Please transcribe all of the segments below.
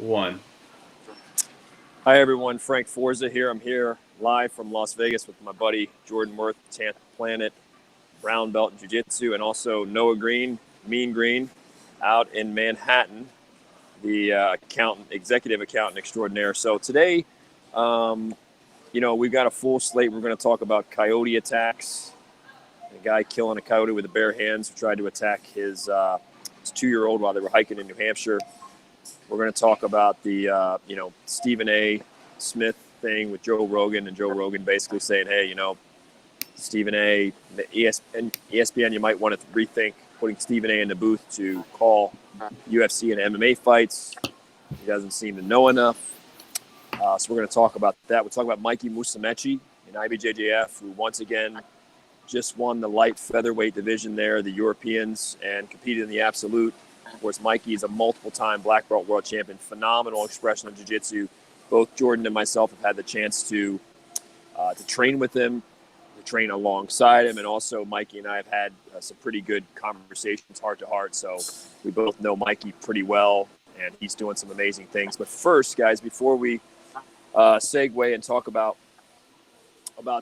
One. Hi, everyone. Frank Forza here. I'm here live from Las Vegas with my buddy Jordan Worth, 10th Planet, brown belt in jiu-jitsu, and also Noah Green, Mean Green, out in Manhattan, the executive accountant extraordinaire. So today, we've got a full slate. We're going to talk about coyote attacks. A guy killing a coyote with the bare hands who tried to attack his 2-year-old while they were hiking in New Hampshire. We're going to talk about the, Stephen A. Smith thing with Joe Rogan, and Joe Rogan basically saying, hey, Stephen A., ESPN, you might want to rethink putting Stephen A. in the booth to call UFC and MMA fights. He doesn't seem to know enough. So we're going to talk about that. We'll talk about Mikey Musumeci in IBJJF, who once again just won the light featherweight division there, the Europeans, and competed in the absolute. Of course, Mikey is a multiple-time black belt world champion, phenomenal expression of jiu-jitsu. Both Jordan and myself have had the chance to train with him, to train alongside him, and also Mikey and I have had some pretty good conversations heart to heart. So we both know Mikey pretty well, and he's doing some amazing things. But first, guys, before we segue and talk about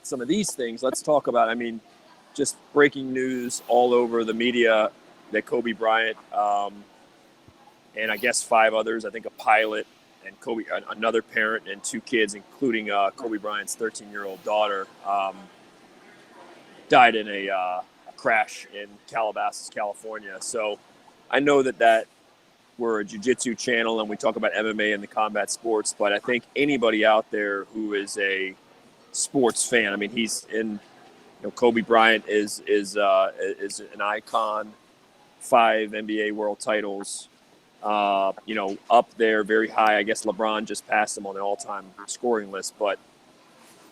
some of these things, let's talk about, just breaking news all over the media that Kobe Bryant and I guess 5 others, I think a pilot and Kobe, another parent and 2 kids, including Kobe Bryant's 13-year-old daughter, died in a crash in Calabassas, California. So I know that we're a jiu-jitsu channel and we talk about MMA and the combat sports, but I think anybody out there who is a sports fan, he's in, Kobe Bryant is an icon. 5 NBA world titles, up there very high. I guess LeBron just passed him on the all-time scoring list, but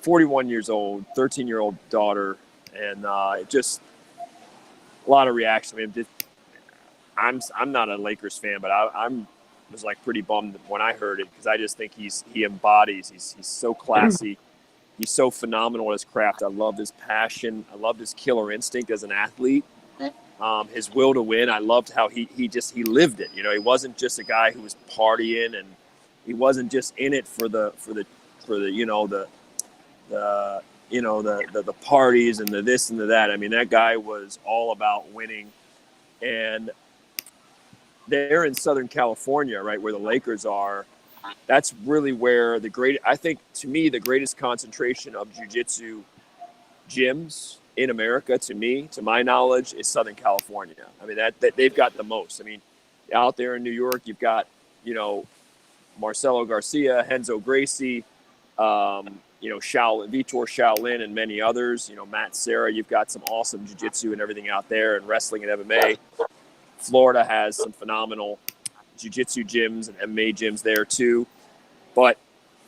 41 years old, 13-year-old daughter, and just a lot of reaction. I'm not a Lakers fan, but I was like pretty bummed when I heard it because I just think he embodies. He's so classy. He's so phenomenal at his craft. I love his passion. I loved his killer instinct as an athlete. His will to win. I loved how he lived it. He wasn't just a guy who was partying, and he wasn't just in it for the parties and the this and the that. that guy was all about winning. And they're in Southern California, right, where the Lakers are. That's really where I think to me the greatest concentration of jiu-jitsu gyms in America, to my knowledge, is Southern California. That they've got the most. Out there in New York, you've got, Marcelo Garcia, Renzo Gracie, Vitor Shaolin, and many others. Matt Serra. You've got some awesome jiu-jitsu and everything out there, and wrestling and MMA. Florida has some phenomenal jiu-jitsu gyms and MMA gyms there too. But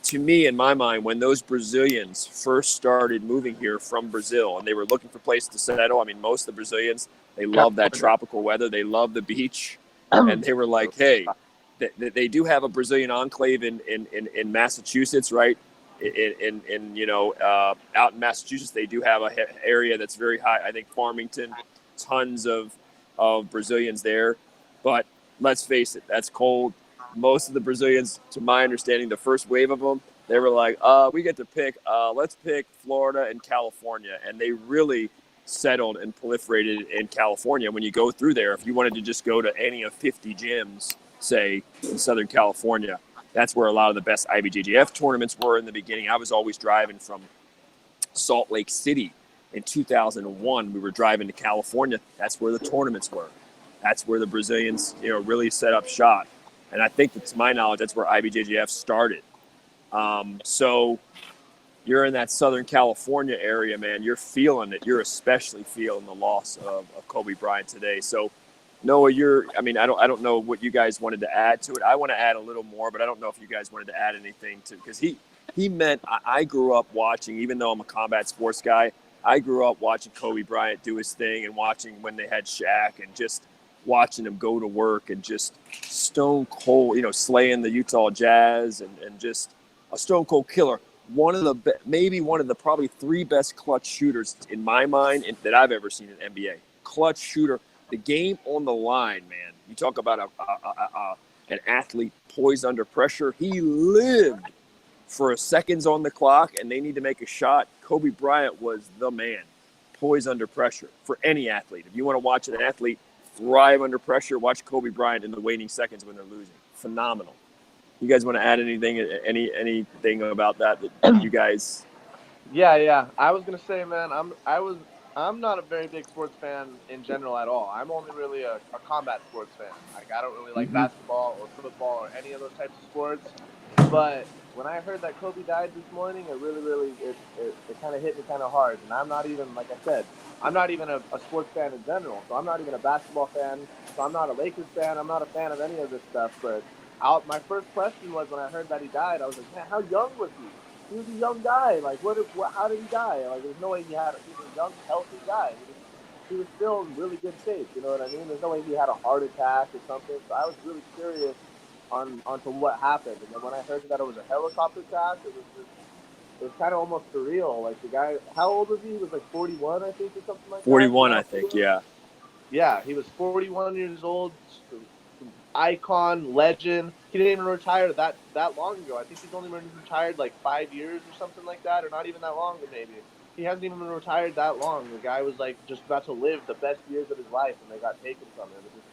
to me, in my mind, when those Brazilians first started moving here from Brazil and they were looking for places to settle, most of the Brazilians, they love that tropical weather. They love the beach. And they were like, hey, they do have a Brazilian enclave in Massachusetts, right? Out in Massachusetts, they do have an area that's very high. I think Farmington, tons of Brazilians there. But let's face it, that's cold. Most of the Brazilians, to my understanding, the first wave of them, they were like, we get to pick, let's pick Florida and California. And they really settled and proliferated in California. When you go through there, if you wanted to just go to any of 50 gyms, say, in Southern California, that's where a lot of the best IBJJF tournaments were in the beginning. I was always driving from Salt Lake City. In 2001, we were driving to California. That's where the tournaments were. That's where the Brazilians, really set up shop. And I think, to my knowledge, that's where IBJJF started. So you're in that Southern California area, man. You're feeling it. You're especially feeling the loss of Kobe Bryant today. So, Noah, I don't know what you guys wanted to add to it. I want to add a little more, but I don't know if you guys wanted to add anything to, because he meant, I grew up watching, even though I'm a combat sports guy, I grew up watching Kobe Bryant do his thing and watching when they had Shaq and just watching him go to work and just stone cold, slaying the Utah Jazz and just a stone cold killer. One of the probably 3 best clutch shooters in my mind that I've ever seen in NBA. Clutch shooter, the game on the line, man. You talk about an athlete poised under pressure. He lived for seconds on the clock, and they need to make a shot. Kobe Bryant was the man, poised under pressure for any athlete. If you want to watch an athlete thrive under pressure, watch Kobe Bryant in the waning seconds when they're losing. Phenomenal. You guys want to add anything about that you guys? Yeah. I was gonna say, man, I'm not a very big sports fan in general at all. I'm only really a combat sports fan. Like, I don't really like basketball or football or any of those types of sports. But when I heard that Kobe died this morning, it really it kind of hit me kind of hard. And I'm not even, like I said, I'm not even a sports fan in general. So I'm not even a basketball fan. So I'm not a Lakers fan. I'm not a fan of any of this stuff. But my first question was, when I heard that he died, I was like, man, how young was he? He was a young guy. Like, how did he die? Like, there's no way he was a young, healthy guy. He was still in really good shape. You know what I mean? There's no way he had a heart attack or something. So I was really curious onto what happened. And then when I heard that it was a helicopter crash, it was kind of almost surreal. Like, the guy, how old was he? He was like 41, I think, or something like that. 41, I think, yeah. Yeah, he was 41 years old. Icon, legend. He didn't even retire that long ago. I think he's only been retired like 5 years or something like that, or not even that long, maybe. He hasn't even been retired that long. The guy was like just about to live the best years of his life, and they got taken from him. It just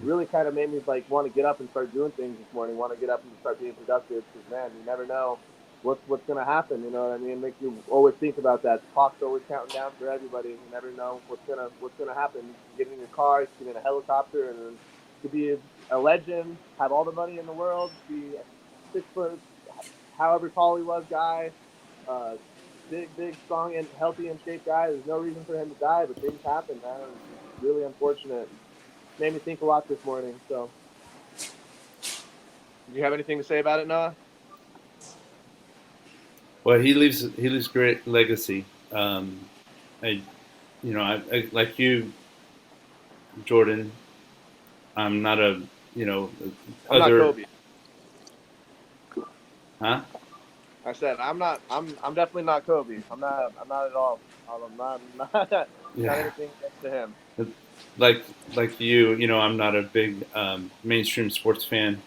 really kind of made me like want to get up and start doing things this morning. Want to get up and start being productive, because man, you never know what's gonna happen. You know what I mean? It makes you always think about that. The clock's always counting down for everybody. You never know what's gonna happen. You can get in your car, you can get in a helicopter, and then to be a legend, have all the money in the world, be 6 foot, however tall he was, guy, big, strong, and healthy and shape guy. There's no reason for him to die, but things happen, man. It's really unfortunate. Made me think a lot this morning. So, do you have anything to say about it, Noah? Well, he leaves great legacy. I like you, Jordan. I'm not a, I'm not Kobe. Huh? I said I'm definitely not Kobe. I'm not at all. I'm not anything next to him. Like you, I'm not a big mainstream sports fan.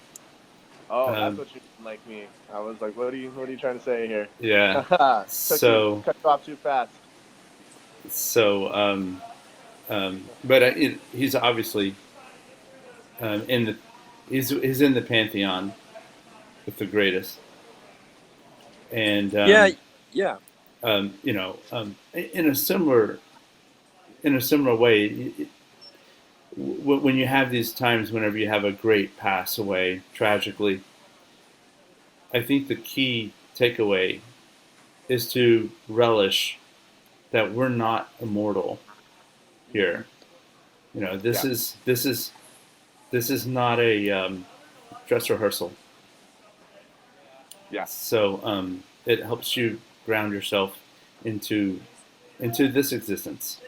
Oh, that's what you like me. I was like, what are you trying to say here? Yeah. cut you off too fast. So, but he's obviously he's in the pantheon with the greatest. And in a similar way, when you have these times, whenever you have a great pass away tragically, I think the key takeaway is to relish that we're not immortal here. This is not a dress rehearsal. Yeah. So it helps you ground yourself into this existence.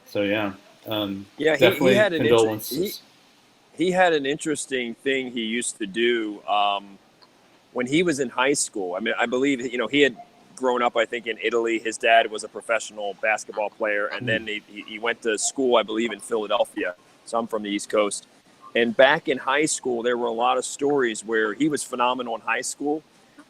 So definitely he had condolences. He had an interesting thing he used to do when he was in high school. I mean, I believe he had grown up, I think, in Italy. His dad was a professional basketball player, and then he went to school, I believe, in Philadelphia. So I'm from the East Coast. And back in high school, there were a lot of stories where he was phenomenal in high school,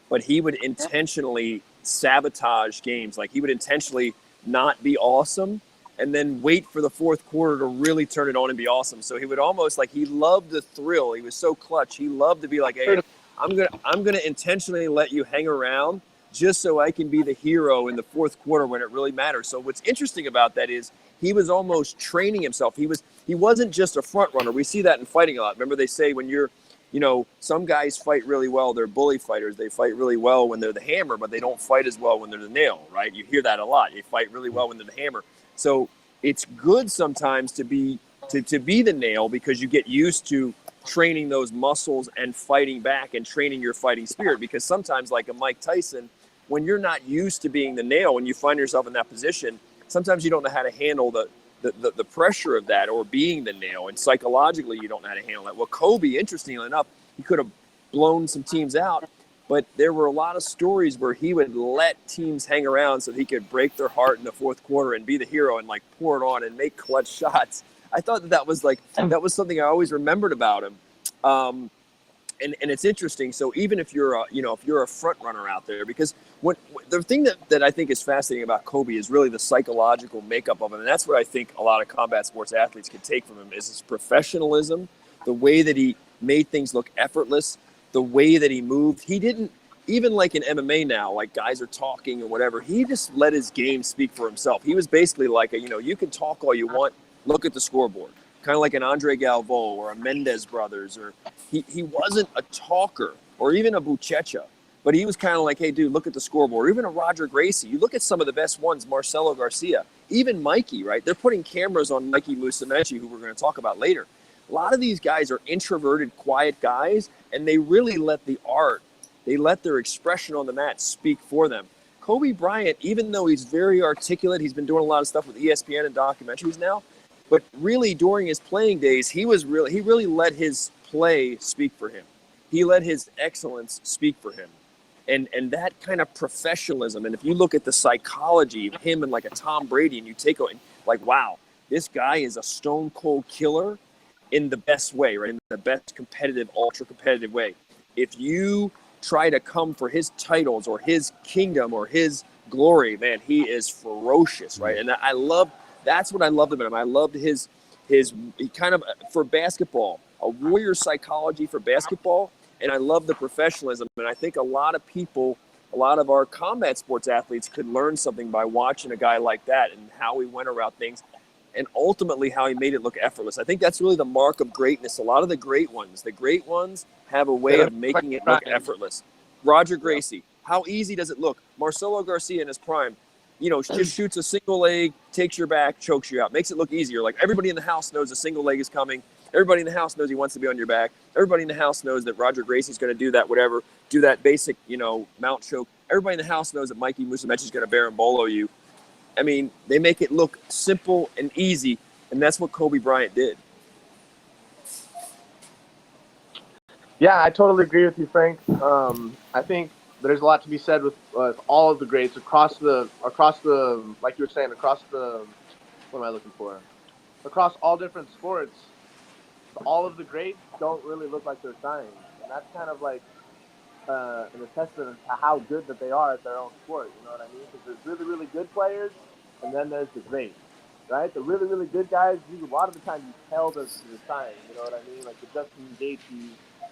but he would intentionally sabotage games. Like, he would intentionally not be awesome and then wait for the fourth quarter to really turn it on and be awesome. So he would almost, like, he loved the thrill. He was so clutch. He loved to be like, hey, I'm gonna intentionally let you hang around just so I can be the hero in the fourth quarter when it really matters. So what's interesting about that is he was almost training himself. He wasn't just a front runner. We see that in fighting a lot. Remember, they say when you're, some guys fight really well. They're bully fighters. They fight really well when they're the hammer, but they don't fight as well when they're the nail, right? You hear that a lot. They fight really well when they're the hammer. So it's good sometimes to be the nail, because you get used to training those muscles and fighting back and training your fighting spirit. Because sometimes, like a Mike Tyson, when you're not used to being the nail, when you find yourself in that position, sometimes you don't know how to handle the pressure of that, or being the nail, and psychologically you don't know how to handle that. Well, Kobe, interestingly enough, he could have blown some teams out, but there were a lot of stories where he would let teams hang around so he could break their heart in the fourth quarter and be the hero and like pour it on and make clutch shots. I thought that was something I always remembered about him. And it's interesting. So even if you're a front runner out there, because the thing that I think is fascinating about Kobe is really the psychological makeup of him, and that's what I think a lot of combat sports athletes can take from him is his professionalism, the way that he made things look effortless, the way that he moved. He didn't, even like in MMA now, like guys are talking or whatever, he just let his game speak for himself. He was basically like you can talk all you want, look at the scoreboard. Kind of like an Andre Galvo or a Mendez brothers, or he wasn't a talker, or even a Buchecha, but he was kind of like, hey, dude, look at the scoreboard. Or even a Roger Gracie. You look at some of the best ones, Marcelo Garcia, even Mikey, right? They're putting cameras on Mikey Musumeci, who we're going to talk about later. A lot of these guys are introverted, quiet guys, and they really let the art, they let their expression on the mat speak for them. Kobe Bryant, even though he's very articulate, he's been doing a lot of stuff with ESPN and documentaries now, but really during his playing days, he really let his play speak for him. He let his excellence speak for him. And that kind of professionalism, and if you look at the psychology of him and like a Tom Brady, and you take like, wow, this guy is a stone cold killer in the best way, right? In the best competitive, ultra competitive way. If you try to come for his titles or his kingdom or his glory, man, he is ferocious, right? And that's what I loved about him. I loved his kind of, for basketball, a warrior psychology for basketball, and I love the professionalism. And I think a lot of our combat sports athletes could learn something by watching a guy like that and how he went around things, and ultimately how he made it look effortless. I think that's really the mark of greatness. A lot of the great ones have a way of making it look effortless. Roger Gracie, how easy does it look? Marcelo Garcia in his prime, just shoots a single leg, takes your back, chokes you out, makes it look easier. Like everybody in the house knows a single leg is coming. Everybody in the house knows he wants to be on your back. Everybody in the house knows that Roger Gracie's going to do that basic, mount choke. Everybody in the house knows that Mikey Musumeci is going to berimbolo you. I mean, they make it look simple and easy, and that's what Kobe Bryant did. Yeah, I totally agree with you, Frank. I think there's a lot to be said with all of the greats across the, like you were saying, across all different sports. All of the greats don't really look like they're trying, and that's kind of like an testament to how good that they are at their own sport. You know what I mean? Because there's really, really good players, and then there's the greats, right? The really, really good guys, a lot of the time you tell that they're trying. You know what I mean? Like the Justin Gaethje,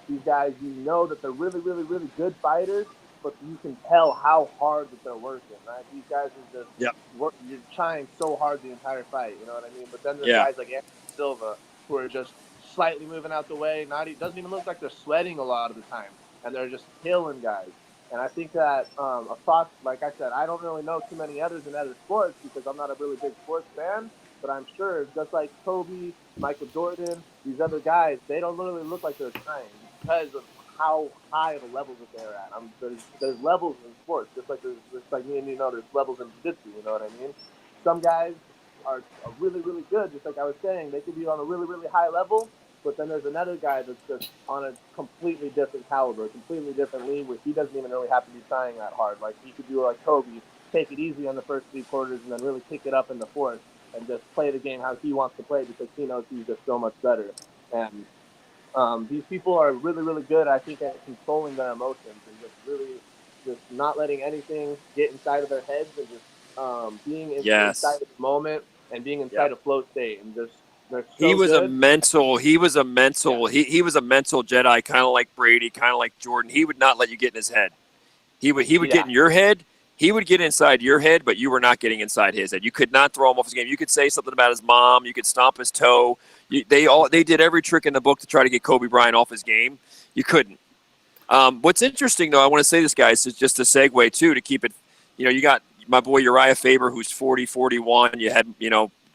these guys, that they're really, really, really good fighters, but you can tell how hard that they're working, right? These guys are just you're trying so hard the entire fight. You know what I mean? But then there's guys like Anderson Silva who are just slightly moving out the way. Doesn't even look like they're sweating a lot of the time, and they're just killing guys. And I think that across, like I said, I don't really know too many others in other sports because I'm not a really big sports fan. But I'm sure, just like Kobe, Michael Jordan, these other guys, they don't really look like they're trying because of how high the levels that they're at. There's levels in sports, just like me and there's levels in jiu-jitsu. You know what I mean? Some guys are really, really good, just like I was saying. They could be on a really, really high level, but then there's another guy that's just on a completely different caliber, completely different league, where he doesn't even really have to be trying that hard. Like he could do like Kobe, take it easy on the first 3 quarters, and then really kick it up in the fourth, and just play the game how he wants to play because he knows he's just so much better. And these people are really, really good, I think, at controlling their emotions and just not letting anything get inside of their heads and just being inside of the moment and being inside a flow state and just. He was a mental Jedi, kind of like Brady, kind of like Jordan. He would not let you get in his head. He would get in your head. He would get inside your head, but you were not getting inside his head. You could not throw him off his game. You could say something about his mom. You could stomp his toe. They did every trick in the book to try to get Kobe Bryant off his game. You couldn't. What's interesting, though, I want to say this, guys, is just a segue, too, to keep it, you got my boy Uriah Faber, who's 40-41. You had,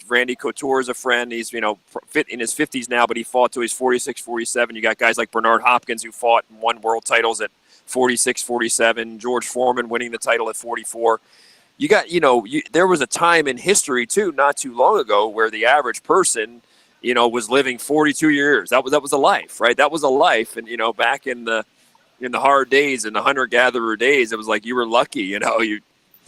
Randy Couture is a friend. He's, fit in his 50s now, but he fought till he's 46-47. You got guys like Bernard Hopkins who fought and won world titles at 46-47. George Foreman winning the title at 44. You got, there was a time in history, too, not too long ago, where the average person, was living 42 years. That was a life, right? That was a life. And, back in the hard days and the hunter-gatherer days, it was like you were lucky,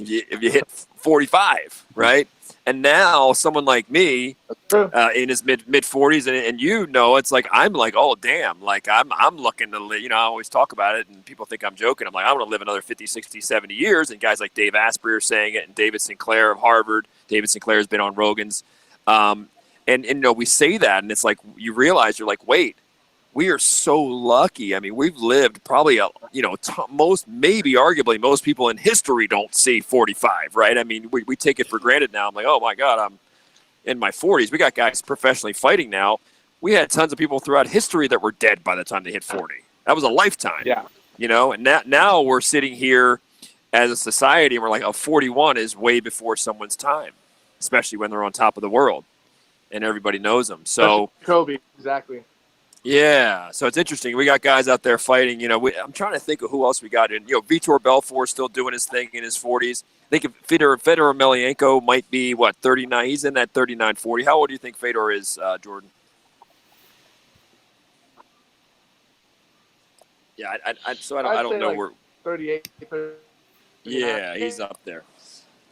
if you hit 45, right? And now someone like me, in his mid 40s, and it's like I'm like, oh damn, like I'm looking to live. I always talk about it, and people think I'm joking. I'm like, I want to live another 50, 60, 70 years. And guys like Dave Asprey are saying it, and David Sinclair of Harvard. David Sinclair has been on Rogan's, and we say that, and it's like you realize you're like, wait. We are so lucky. I mean, we've lived probably, arguably most people in history don't see 45, right? I mean, we take it for granted now. I'm like, oh my God, I'm in my 40s. We got guys professionally fighting now. We had tons of people throughout history that were dead by the time they hit 40. That was a lifetime. Yeah. And now we're sitting here as a society and we're like, 41 is way before someone's time, especially when they're on top of the world and everybody knows them. So Kobe, exactly. Yeah, so it's interesting. We got guys out there fighting. I'm trying to think of who else we got in. Vitor Belfort still doing his thing in his 40s. I think Fedor Emelianenko might be 39. He's in that 39-40. How old do you think Fedor is, Jordan? Yeah, I don't know where. 38. 39. Yeah, he's up there.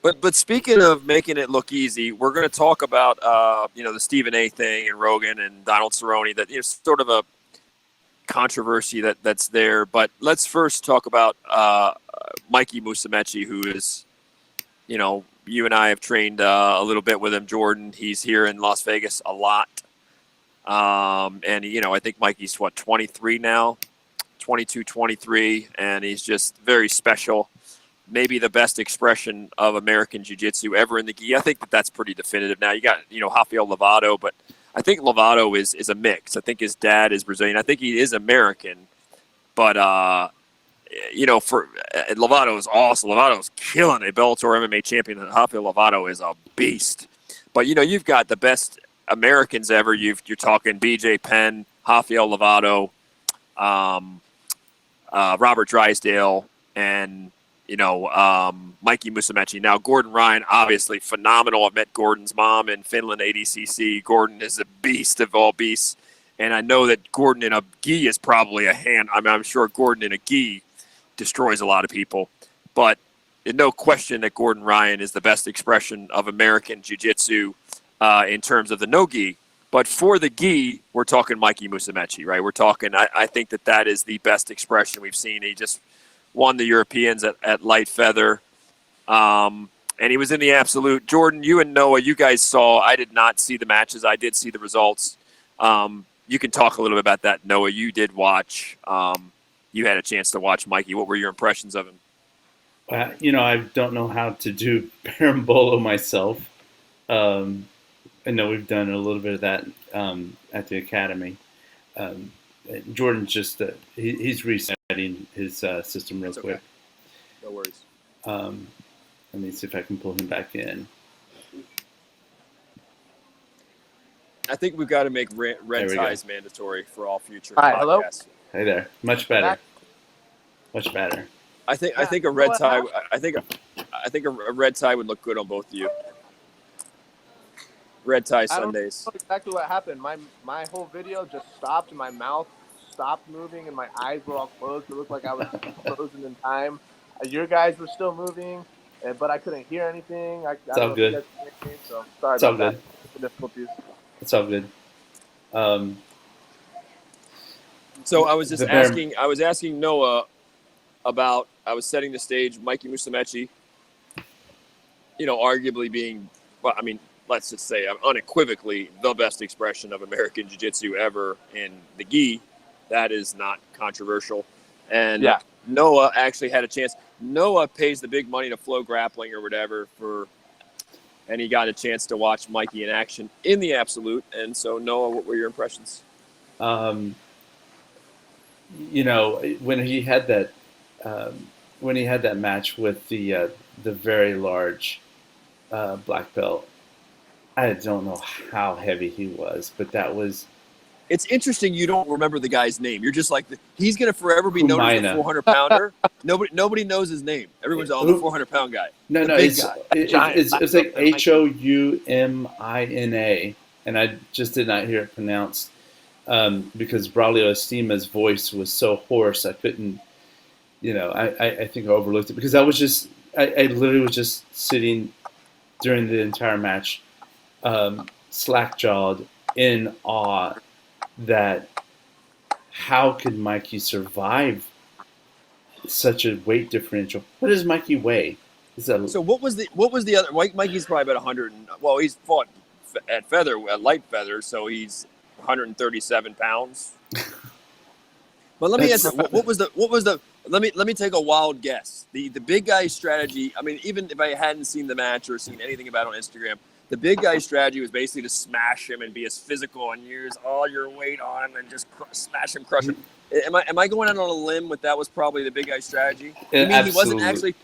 But speaking of making it look easy, we're going to talk about the Stephen A. thing and Rogan and Donald Cerrone. That is sort of a controversy that's there. But let's first talk about Mikey Musumeci, who is, you and I have trained a little bit with him. Jordan, he's here in Las Vegas a lot, and I think Mikey's 23 now, 22, 23, and he's just very special. Maybe the best expression of American Jiu-Jitsu ever in the gi. I think that's pretty definitive. Now you got, Rafael Lovato, but I think Lovato is a mix. I think his dad is Brazilian. I think he is American, but for Lovato is awesome. Lovato is killing it. Bellator MMA champion. And Rafael Lovato is a beast. But you've got the best Americans ever. You're talking BJ Penn, Rafael Lovato, Robert Drysdale, and Mikey Musumeci. Now, Gordon Ryan, obviously phenomenal. I've met Gordon's mom in Finland, ADCC. Gordon is a beast of all beasts. And I know that Gordon in a gi is probably a hand. I mean, I'm sure Gordon in a gi destroys a lot of people. But no question that Gordon Ryan is the best expression of American Jiu-Jitsu in terms of the no-gi. But for the gi, we're talking Mikey Musumeci, right? We're talking, I think that is the best expression we've seen. He just won the Europeans at light feather. And he was in the absolute. Jordan, you and Noah, you guys saw. I did not see the matches. I did see the results. You can talk a little bit about that, Noah. You did watch. You had a chance to watch Mikey. What were your impressions of him? I don't know how to do Parambolo myself. I know we've done a little bit of that at the academy. Jordan's just he's resetting his system real quick. No worries. Let me see if I can pull him back in. I think we've got to make red ties mandatory for all future Hi, podcasts. hello? Hey there. Much better. Much better. I think a red tie. I think a red tie would look good on both of you. Red tie Sundays. I don't know exactly what happened. My whole video just stopped. My mouth stopped moving, and my eyes were all closed. It looked like I was frozen in time. Your guys were still moving, but I couldn't hear anything. It's all good. So sorry it's all about good. that. The difficulties. It's all good. So I was just asking. I was asking Noah about. I was setting the stage. Mikey Musumeci. Arguably being. Well, I mean, let's just say unequivocally the best expression of American Jiu-Jitsu ever in the gi. That is not controversial. And Noah actually had a chance. Noah pays the big money to Flow Grappling or whatever and he got a chance to watch Mikey in action in the absolute. And so, Noah, what were your impressions? When he had that match with the very large black belt, I don't know how heavy he was, but that was. It's interesting you don't remember the guy's name. You're just like, he's going to forever be known as the 400-pounder. Nobody knows his name. Everyone's the 400-pound guy. No, it's like Houmina, and I just did not hear it pronounced because Braulio Estima's voice was so hoarse I couldn't, I think I overlooked it because I was just I literally was just sitting during the entire match, slack-jawed in awe that how could Mikey survive such a weight differential? What does Mikey weigh? So what was the other? Mikey's probably about 100. Well, he's fought at light feather, so he's 137 pounds. But let me ask you, what was the? Let me take a wild guess. The big guy strategy. I mean, even if I hadn't seen the match or seen anything about it on Instagram, the big guy strategy was basically to smash him and be as physical and use all your weight on him and just smash him, crush him. Am I going out on a limb with that was probably the big guy strategy? You mean he wasn't actually?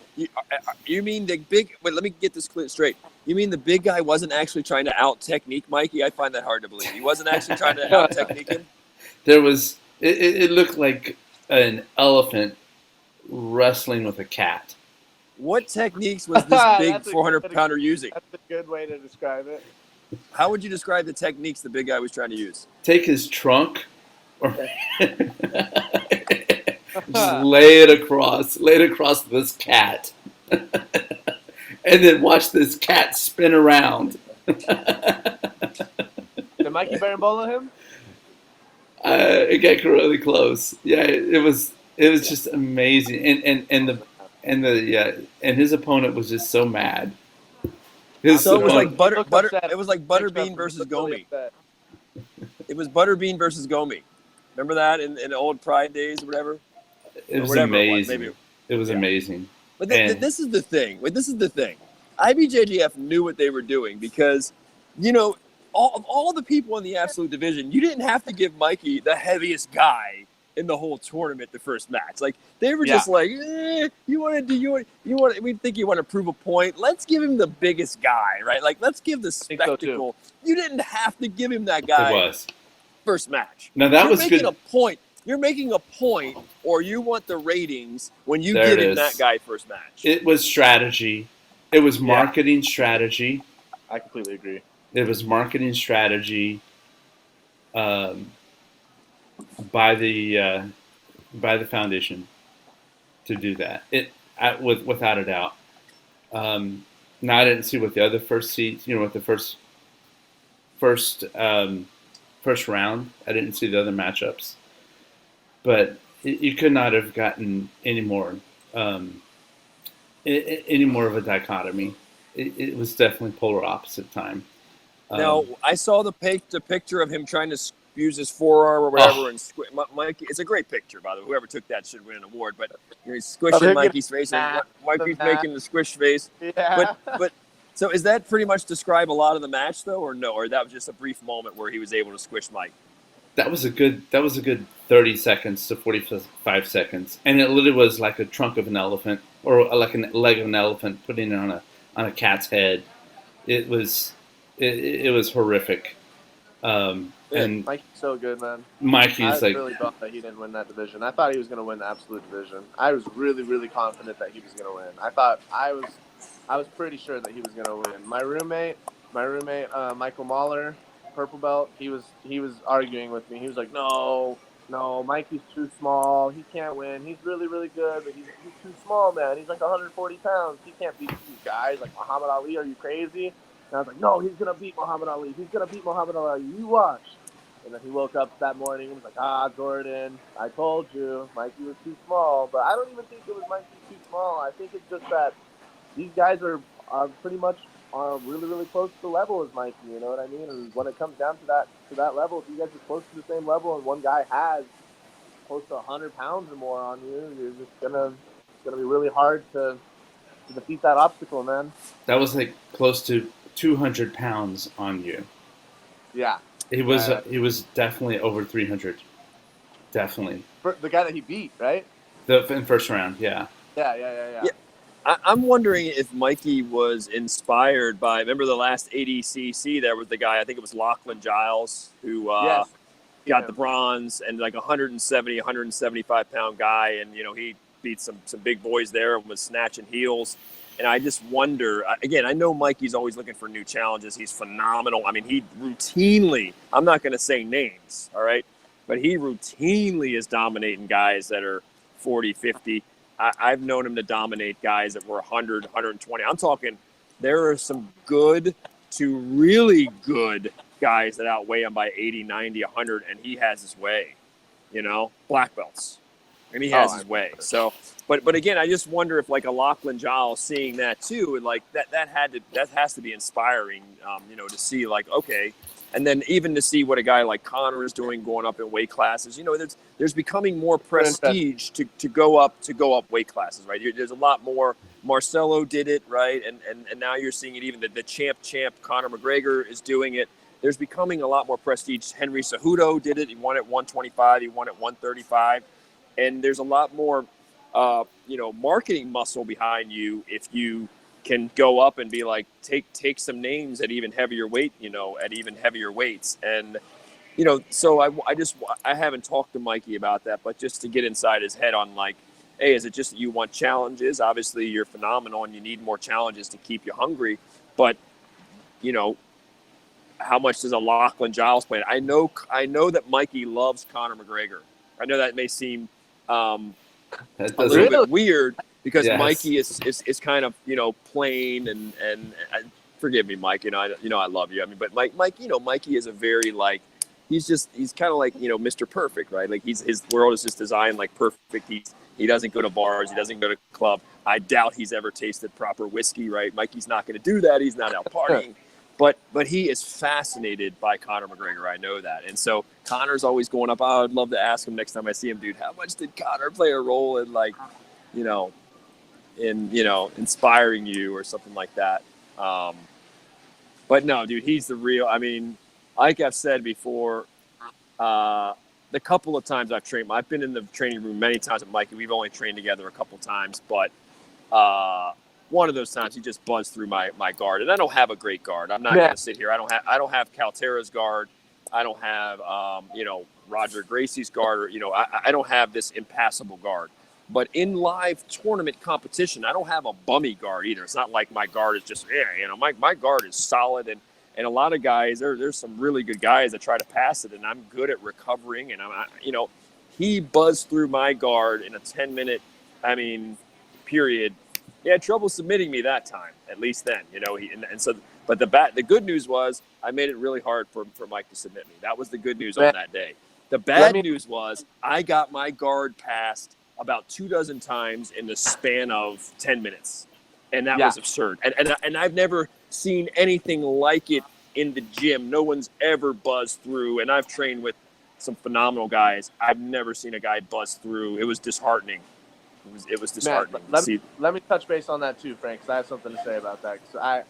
You mean the big? Wait, let me get this straight. You mean the big guy wasn't actually trying to out technique Mikey? I find that hard to believe. He wasn't actually trying to out technique him. There was. It looked like an elephant wrestling with a cat. What techniques was this big 400-pounder using? That's a good way to describe it. How would you describe the techniques the big guy was trying to use? Take his trunk, or just lay it across this cat, and then watch this cat spin around. Did Mikey Barambola him? It got really close. Yeah, it was just amazing, and his opponent was just so mad. So it was like butter. It was like Butterbean versus Gomi. It was Butterbean versus Gomi. Remember that in the old Pride days or whatever? It was amazing. It was amazing. But this is the thing. IBJJF knew what they were doing because, all the people in the absolute division, you didn't have to give Mikey the heaviest guy in the whole tournament the first match. Like they were just like, we think you want to prove a point. Let's give him the biggest guy, right? Like let's give the spectacle. You didn't have to give him that guy first match. Now that was good. You're making a point, or you want the ratings when you give him that guy first match. It was strategy. It was marketing strategy. I completely agree. It was marketing strategy by the foundation to do that. Without a doubt. Now I didn't see what the other first seeds, what the first round. I didn't see the other matchups, but you could not have gotten any more of a dichotomy. It was definitely polar opposite time. Now I saw the picture of him trying to use his forearm or whatever, and Mikey. It's a great picture, by the way. Whoever took that should win an award. But he's squishing Mikey's face, and Mikey's making the squish face. Yeah. But so is that pretty much describe a lot of the match, though, or no? Or that was just a brief moment where he was able to squish Mike? That was a good 30 seconds to 45 seconds, and it literally was like a trunk of an elephant, or like a leg of an elephant, putting it on a cat's head. It was horrific. And Mikey's so good, man. Mikey's I was really bummed that he didn't win that division. I thought he was going to win the absolute division. I was really, really confident that he was going to win. I was pretty sure that he was going to win. My roommate, Michael Mahler, purple belt. He was arguing with me. He was like, no, Mikey's too small. He can't win. He's really, really good, but he's too small, man. He's like 140 pounds. He can't beat these guys like Muhammad Ali. Are you crazy? And I was like, no, he's going to beat Muhammad Ali. He's going to beat Muhammad Ali. You watch. And then he woke up that morning and was like, Jordan, I told you, Mikey was too small. But I don't even think it was Mikey too small. I think it's just that these guys are pretty much really, really close to the level as Mikey, you know what I mean? And when it comes down to that level, if you guys are close to the same level and one guy has close to 100 pounds or more on you, you're just it's gonna be really hard to defeat that obstacle, man. That was like close to 200 pounds on you. Yeah. He was definitely over 300. Definitely. For the guy that he beat, right? In first round, yeah. Yeah. I'm wondering if Mikey was inspired by, remember the last ADCC, there was the guy, I think it was Lachlan Giles, who got the bronze, and like 170, 175 pound guy. And, he beat some big boys there and was snatching heels. And I just wonder, again, I know Mikey's always looking for new challenges. He's phenomenal. I mean, he routinely, I'm not going to say names, all right? But he routinely is dominating guys that are 40, 50. I've known him to dominate guys that were 100, 120. I'm talking there are some good to really good guys that outweigh him by 80, 90, 100, and he has his way, black belts. And he has his way. So, but again, I just wonder if like a Lachlan Giles seeing that too, and like that has to be inspiring, to see like, okay. And then even to see what a guy like Connor is doing going up in weight classes, there's becoming more prestige to go up weight classes, right? There's a lot more. Marcelo did it, right? And now you're seeing it, even the champ Conor McGregor is doing it. There's becoming a lot more prestige. Henry Cejudo did it. He won at 125. He won at 135. And there's a lot more, marketing muscle behind you if you can go up and be like, take some names at even heavier weight, at even heavier weights. And, so I haven't talked to Mikey about that, but just to get inside his head on like, hey, is it just that you want challenges? Obviously, you're phenomenal and you need more challenges to keep you hungry. But, how much does a Lachlan Giles play? I know that Mikey loves Conor McGregor. I know that may seem a little bit weird because yes. Mikey is kind of plain and forgive me, Mike. I love you. I mean, but Mike, Mikey is a very like he's kind of like Mr. Perfect, right? Like his world is just designed like perfect. He doesn't go to bars. He doesn't go to club. I doubt he's ever tasted proper whiskey, right? Mikey's not going to do that. He's not out partying. But he is fascinated by Conor McGregor. I know that. And so Conor's always going up. I would love to ask him next time I see him, dude, how much did Conor play a role in like, inspiring you or something like that. But no, dude, he's the real, I mean, like I've said before, the couple of times I've trained, I've been in the training room many times with Mikey. We've only trained together a couple times, but one of those times he just buzzed through my guard, and I don't have a great guard. I'm not going to sit here. I don't have Caio Terra's guard. I don't have Roger Gracie's guard, or I don't have this impassable guard. But in live tournament competition, I don't have a bummy guard either. It's not like my guard is just my guard is solid, and a lot of guys there's some really good guys that try to pass it, and I'm good at recovering, and he buzzed through my guard in a 10-minute period. He had trouble submitting me that time, at least then, but the good news was I made it really hard for Mike to submit me. That was the good news on that day. The bad news was I got my guard passed about 24 times in the span of 10 minutes. And that was absurd. And I've never seen anything like it in the gym. No one's ever buzzed through. And I've trained with some phenomenal guys. I've never seen a guy buzz through. It was disheartening. It was disheartening. Let me touch base on that too, Frank, because I have something to say about that. Because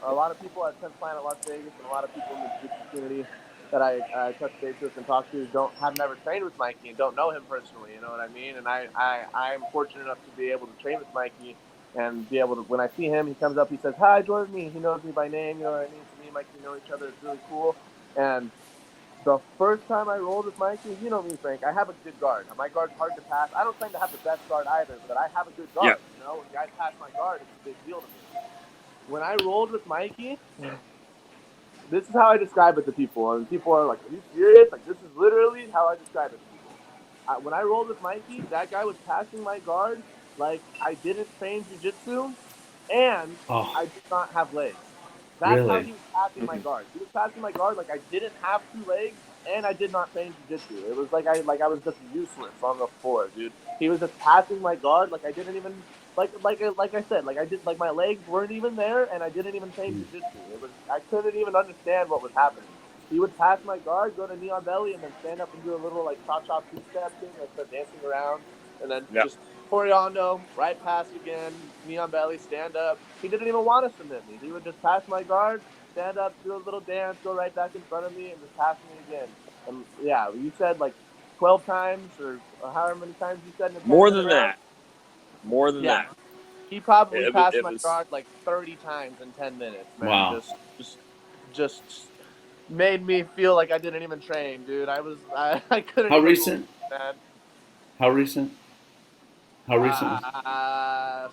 a lot of people at 10th Planet Las Vegas and a lot of people in the jiu-jitsu community that I touch base with and talk to have never trained with Mikey and don't know him personally, you know what I mean? And I'm fortunate enough to be able to train with Mikey and be able to, when I see him, he comes up, he says, "Hi, Jordan." He knows me by name, you know what I mean? To me and Mikey know each other. It's really cool. And the first time I rolled with Mikey, you know me, Frank, I have a good guard. My guard's hard to pass. I don't claim to have the best guard either, but I have a good guard. Yeah. When guys pass my guard, it's a big deal to me. When I rolled with Mikey, this is how I describe it to people. And people are like, "Are you serious?" Like, this is literally how I describe it to people. When I rolled with Mikey, that guy was passing my guard like I didn't train jiu-jitsu, and I did not have legs. That's how he was passing my guard. He was passing my guard like I didn't have 2 legs, and I did not train jiu-jitsu. It was like I was just useless on the floor, dude. He was just passing my guard like I didn't even like I said, like I did, like my legs weren't even there, and I didn't even train jiu-jitsu. I couldn't even understand what was happening. He would pass my guard, go to knee on belly, and then stand up and do a little like cha-cha two-step thing, like start dancing around, and then just Coriando, right pass again, knee on belly, stand up. He didn't even want to submit me. He would just pass my guard, stand up, do a little dance, go right back in front of me, and just pass me again. And yeah, you said like 12 times or however many times you said in the More than that. More than that. He probably passed my guard like 30 times in 10 minutes, man. Wow. Just made me feel like I didn't even train, dude. I couldn't. How recent? Man. How recent? How recent?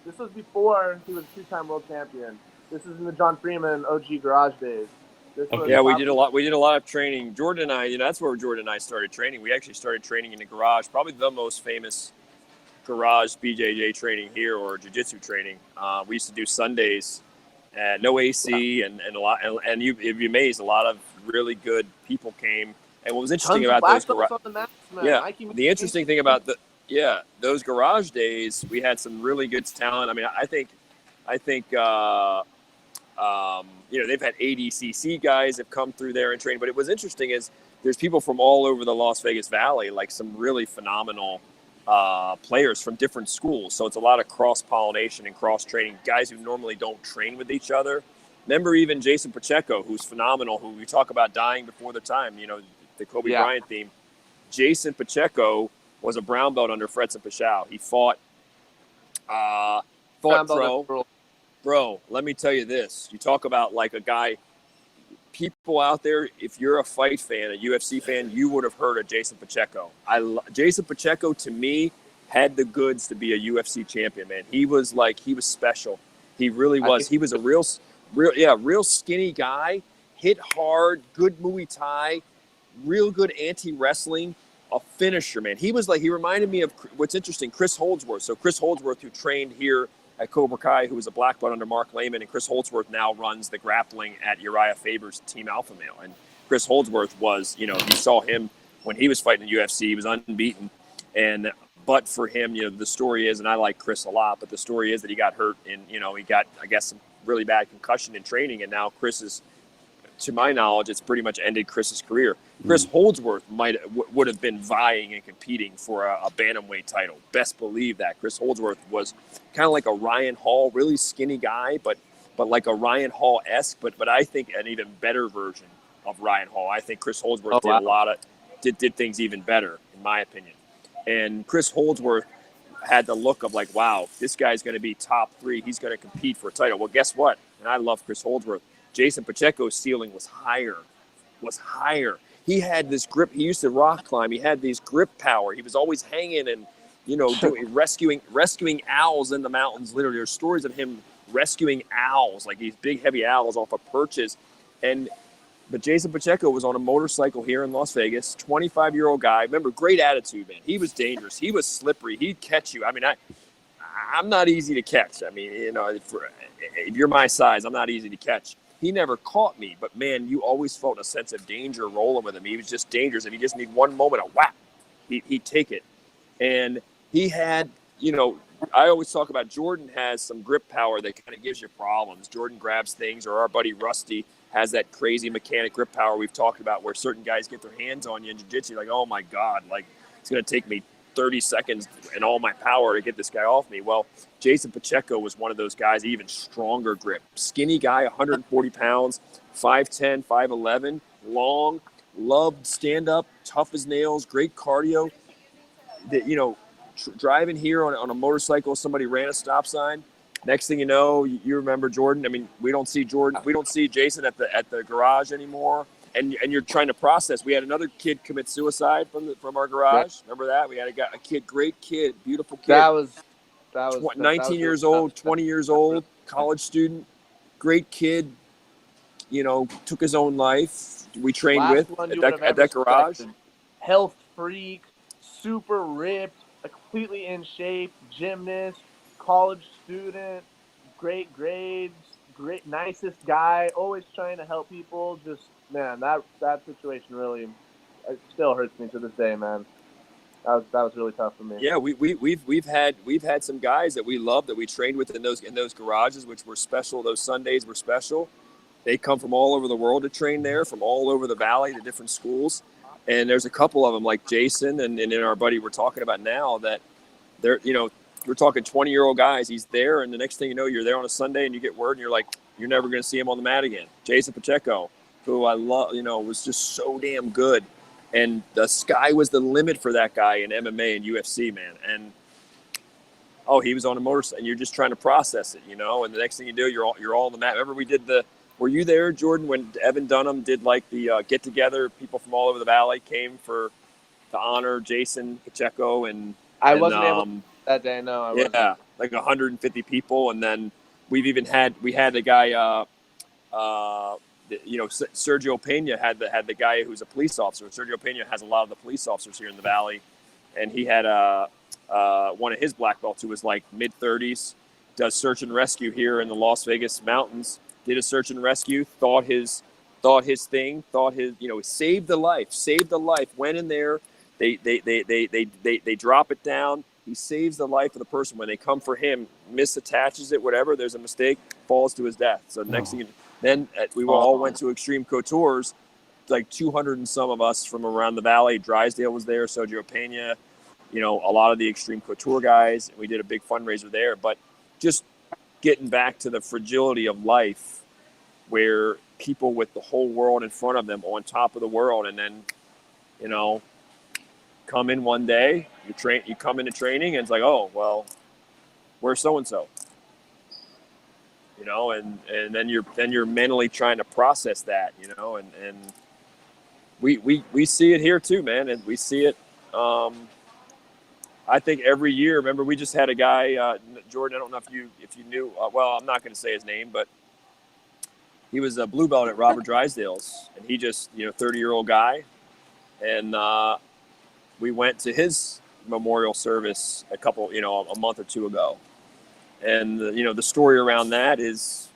This was before he was a 2-time world champion. This is in the John Freeman OG Garage days. Yeah, we did a lot. We did a lot of training. Jordan and I, that's where Jordan and I started training. We actually started training in the garage, probably the most famous garage BJJ training here, or jiu-jitsu training. We used to do Sundays, no AC, and a lot. And you'd be amazed, a lot of really good people came. And what was interesting about those the interesting thing about those garage days, we had some really good talent. I mean, I think they've had ADCC guys have come through there and trained. But it was interesting is there's people from all over the Las Vegas Valley, like some really phenomenal players from different schools. So it's a lot of cross-pollination and cross-training, guys who normally don't train with each other. Remember even Jason Pacheco, who's phenomenal, who we talk about dying before their time, the Kobe Bryant theme. Jason Pacheco was a brown belt under Fretz and Pashao. He fought pro. Bro, let me tell you this. You talk about like a guy, people out there, if you're a fight fan, a UFC fan, you would have heard of Jason Pacheco. Jason Pacheco, to me, had the goods to be a UFC champion, man. He was special. He really was. He was a real skinny guy, hit hard, good Muay Thai, real good anti-wrestling, a finisher, man. He reminded me of, what's interesting, Chris Holdsworth. So Chris Holdsworth, who trained here at Cobra Kai, who was a black belt under Mark Lehman, and Chris Holdsworth now runs the grappling at Uriah Faber's Team Alpha Male. And Chris Holdsworth was, you saw him when he was fighting in the UFC, he was unbeaten. But for him, the story is, and I like Chris a lot, but the story is that he got hurt and, he got, I guess, some really bad concussion in training. And now Chris is, to my knowledge, it's pretty much ended Chris's career. Chris Holdsworth would have been vying and competing for a bantamweight title. Best believe that. Chris Holdsworth was kind of like a Ryan Hall, really skinny guy, but like a Ryan Hall-esque, but I think an even better version of Ryan Hall. I think Chris Holdsworth did things even better, in my opinion. And Chris Holdsworth had the look of like, wow, this guy's going to be top 3. He's going to compete for a title. Well, guess what? And I love Chris Holdsworth. Jason Pacheco's ceiling was higher. He had this grip. He used to rock climb. He had these grip power. He was always hanging and, doing rescuing owls in the mountains. Literally, there's stories of him rescuing owls, like these big, heavy owls off of perches. But Jason Pacheco was on a motorcycle here in Las Vegas, 25-year-old guy. Remember, great attitude, man. He was dangerous. He was slippery. He'd catch you. I mean, I'm not easy to catch. I mean, if you're my size, I'm not easy to catch. He never caught me, but man, you always felt a sense of danger rolling with him. He was just dangerous. If you just need one moment of whack, he'd take it. And he had, I always talk about Jordan has some grip power that kind of gives you problems. Jordan grabs things, or our buddy Rusty has that crazy mechanic grip power we've talked about where certain guys get their hands on you in jiu-jitsu, like, oh my God, like it's going to take me 30 seconds and all my power to get this guy off me. Well, Jason Pacheco was one of those guys, even stronger grip. Skinny guy, 140 pounds, 5'10", 5'11", long, loved stand-up, tough as nails, great cardio. Driving here on a motorcycle, somebody ran a stop sign. Next thing you know, you remember Jordan. I mean, we don't see Jason at the garage anymore. And you're trying to process. We had another kid commit suicide from our garage. Remember that? We had a kid, great kid, beautiful kid. That was 19 years old, 20 years old, college student, great kid. Took his own life. We trained at that garage. Health freak, super ripped, completely in shape, gymnast, college student, great grades, great nicest guy, always trying to help people. Just man, that situation really, it still hurts me to this day, man. That was really tough for me. Yeah, we've had some guys that we love that we trained with in those garages, which were special. Those Sundays were special. They come from all over the world to train there, from all over the valley to different schools. And there's a couple of them like Jason and our buddy we're talking about now that they're, we're talking 20-year-old guys. He's there, and the next thing you know, you're there on a Sunday and you get word and you're like, you're never going to see him on the mat again. Jason Pacheco, who I love, was just so damn good. And the sky was the limit for that guy in MMA and UFC, man. And, he was on a motorcycle, and you're just trying to process it, And the next thing you do, you're all on the mat. Remember we did were you there, Jordan, when Evan Dunham did like the get-together? People from all over the valley came to honor Jason Pacheco. And I wasn't able to that day, no. I wasn't. Yeah, like 150 people. And then we had a guy, Sergio Pena had the guy who's a police officer. Sergio Pena has a lot of the police officers here in the Valley, and he had one of his black belts who was like mid-30s, does search and rescue here in the Las Vegas mountains. Did a search and rescue, thought his thing, saved the life. Went in there, they drop it down. He saves the life of the person. When they come for him, misattaches it, whatever. There's a mistake, falls to his death. So next thing, then we all went to Extreme Couture's, like 200 and some of us from around the Valley. Drysdale was there, Sergio Pena, a lot of the Extreme Couture guys. We did a big fundraiser there. But just getting back to the fragility of life, where people with the whole world in front of them, on top of the world, and then, come in one day, you come into training, and it's like, oh, well, where's so-and-so? And then you're mentally trying to process that, and we see it here too, man. And we see it, I think every year. Remember, we just had a guy, Jordan, I don't know if you knew, well, I'm not going to say his name, but he was a blue belt at Robert Drysdale's, and he just, 30-year-old guy. And we went to his memorial service a month or two ago. And, the story around that is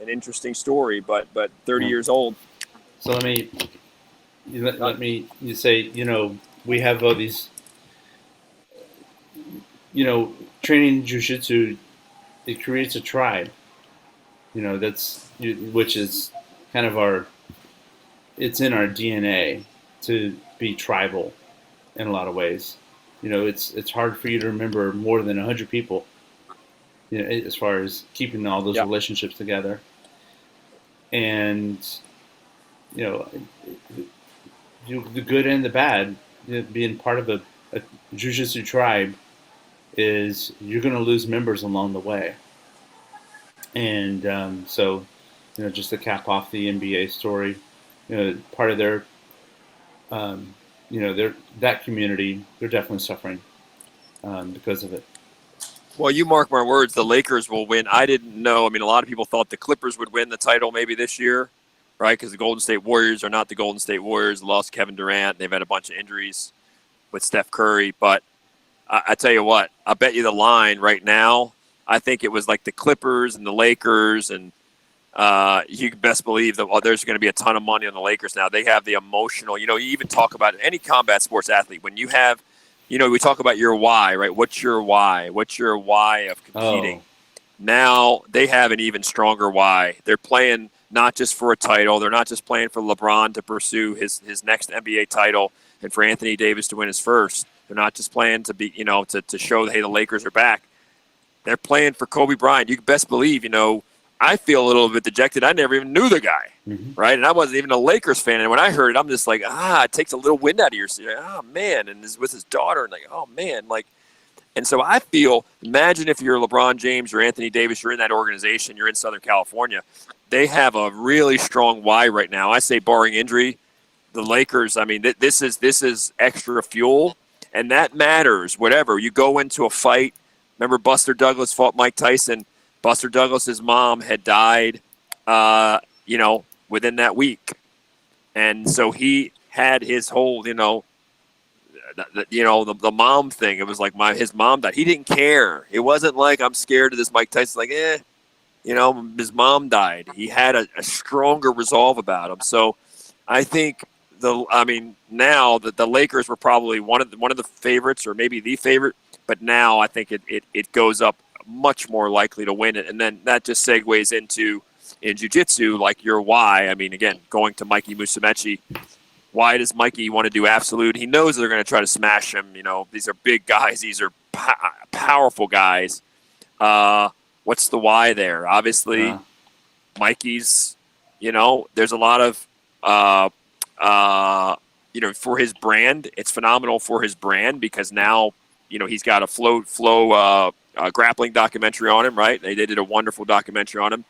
an interesting story, but 30 years old. So let me say, we have all these, training jiu-jitsu, it creates a tribe, which is kind of it's in our DNA to be tribal in a lot of ways. It's hard for you to remember more than 100 people, as far as keeping all those relationships together. And, the good and the bad, being part of a jiu-jitsu tribe, is you're going to lose members along the way. And so, just to cap off the NBA story, part of their, that community, they're definitely suffering because of it. Well, you mark my words, the Lakers will win. I didn't know. I mean, a lot of people thought the Clippers would win the title maybe this year, right? Because the Golden State Warriors are not the Golden State Warriors. They lost Kevin Durant. They've had a bunch of injuries with Steph Curry. But I tell you what, I bet you the line right now, I think it was like the Clippers and the Lakers, and you can best believe that there's going to be a ton of money on the Lakers now. They have the emotional, you even talk about any combat sports athlete. When you have, we talk about your why, right? What's your why? What's your why of competing? Now they have an even stronger why. They're playing not just for a title. They're not just playing for LeBron to pursue his next NBA title and for Anthony Davis to win his first. They're not just playing to be, to show, hey, the Lakers are back. They're playing for Kobe Bryant. You can best believe, I feel a little bit dejected. I never even knew the guy, right? And I wasn't even a Lakers fan. And when I heard it, I'm just like, it takes a little wind out of your seat. Oh, man. And with his daughter, and like, oh, man. And so I feel, imagine if you're LeBron James or Anthony Davis, you're in that organization, you're in Southern California. They have a really strong why right now. I say barring injury, the Lakers, I mean, this is extra fuel, and that matters, whatever. You go into a fight. Remember Buster Douglas fought Mike Tyson. Buster Douglas's mom had died, within that week. And so he had his whole, the mom thing. It was like his mom died. He didn't care. It wasn't like, I'm scared of this Mike Tyson. Like, his mom died. He had a stronger resolve about him. So I think now that the Lakers were probably one of the favorites, or maybe the favorite, but now I think it goes up much more likely to win it. And then that just segues into, in jiu-jitsu, like your why. I mean, again, going to Mikey Musumeci, why does Mikey want to do absolute? He knows they're going to try to smash him. These are big guys. These are powerful guys. What's the why there? Obviously, Mikey's, there's a lot of, for his brand. It's phenomenal for his brand because now, he's got a flow grappling documentary on him, right? They did a wonderful documentary on him.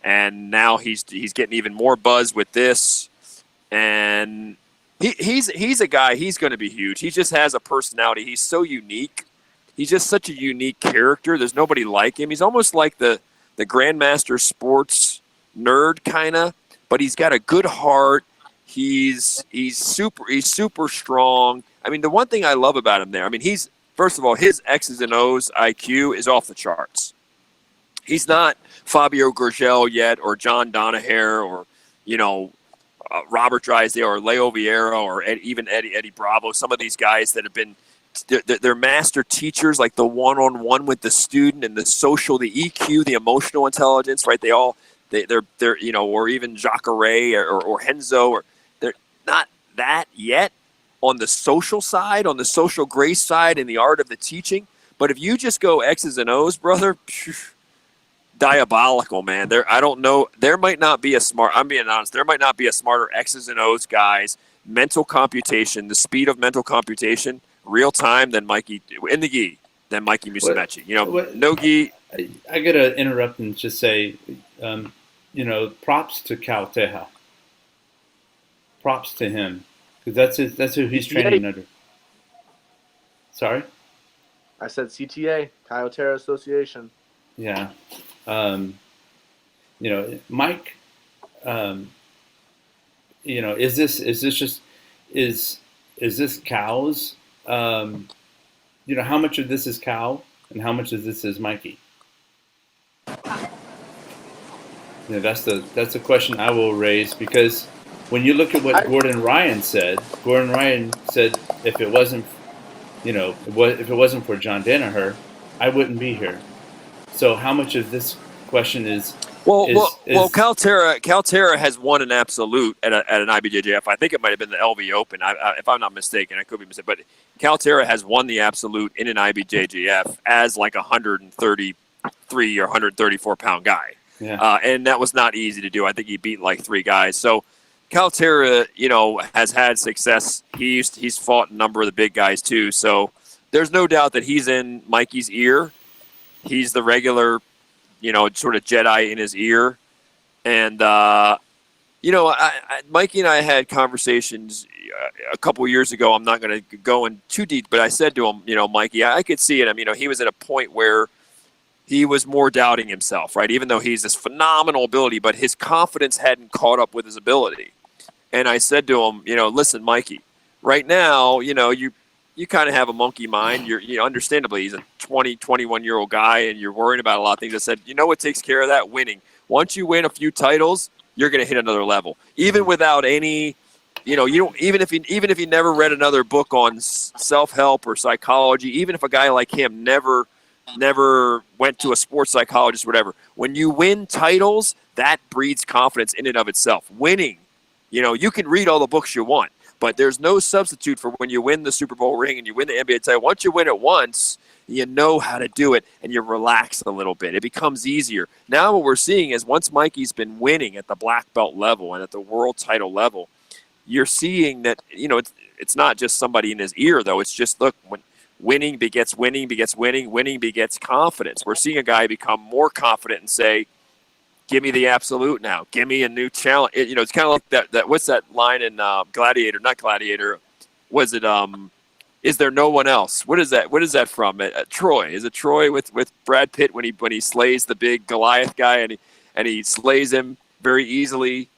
And now he's getting even more buzz with this. And he's a guy, he's going to be huge. He just has a personality. He's so unique. He's just such a unique character. There's nobody like him. He's almost like the Grandmaster sports nerd kind of, but he's got a good heart. He's super strong. I mean, the one thing I love about him there, I mean, first of all, his X's and O's IQ is off the charts. He's not Fabio Gurgel yet, or John Donaher, or Robert Drysdale, or Leo Vieira, or even Eddie Bravo. Some of these guys that have been they're master teachers, like the one-on-one with the student and the social, the EQ, the emotional intelligence, right? They're or even Jacare or Henzo, or they're not that yet on the social side, on the social grace side, and the art of the teaching. But if you just go X's and O's, brother, diabolical, man. I don't know. There might not be I'm being honest. There might not be a smarter X's and O's guys, mental computation, the speed of mental computation, real time than Mikey in the gi, than Mikey Musumeci. No gi. I gotta interrupt and just say, props to Caio Terra. Props to him, because that's who he's training under. Sorry? I said CTA, Caio Terra Association. Yeah. Mike, is this Cal's, how much of this is Cal and how much of this is Mikey? That's the question I will raise, because when you look at what Gordon Ryan said if it wasn't for John Danaher, I wouldn't be here. So how much of this question is? Caio Terra has won an absolute at an IBJJF. I think it might have been the LV Open, if I'm not mistaken. I could be mistaken, but Caio Terra has won the absolute in an IBJJF as like 133 or 134 pound guy. Yeah. And that was not easy to do. I think he beat like 3 guys. So Caio Terra, has had success. He's fought a number of the big guys too. So there's no doubt that he's in Mikey's ear. He's the regular, sort of Jedi in his ear. And, Mikey and I had conversations a couple of years ago. I'm not going to go in too deep, but I said to him, Mikey, I could see it. He was at a point where he was more doubting himself, right? Even though he's this phenomenal ability, but his confidence hadn't caught up with his ability. And I said to him, listen, Mikey, right now, you kind of have a monkey mind. You're understandably, he's a 21-year-old guy, and you're worrying about a lot of things. I said, what takes care of that? Winning. Once you win a few titles, you're going to hit another level. Even without any, even if you never read another book on self-help or psychology, even if a guy like him never went to a sports psychologist, whatever. When you win titles, that breeds confidence in and of itself. Winning, you can read all the books you want, but there's no substitute for when you win the Super Bowl ring and you win the NBA title. Once you win it once, you know how to do it, and you relax a little bit. It becomes easier. Now what we're seeing is once Mikey's been winning at the black belt level and at the world title level, you're seeing that, it's not just somebody in his ear, though. It's just, look, when winning begets winning begets winning, winning begets confidence. We're seeing a guy become more confident and say, give me the absolute now. Give me a new challenge. It's kind of like that. What's that line in Gladiator? Not Gladiator. Was it, is there no one else? What is that? What is that from? Troy. Is it Troy with Brad Pitt when he slays the big Goliath guy and he slays him very easily,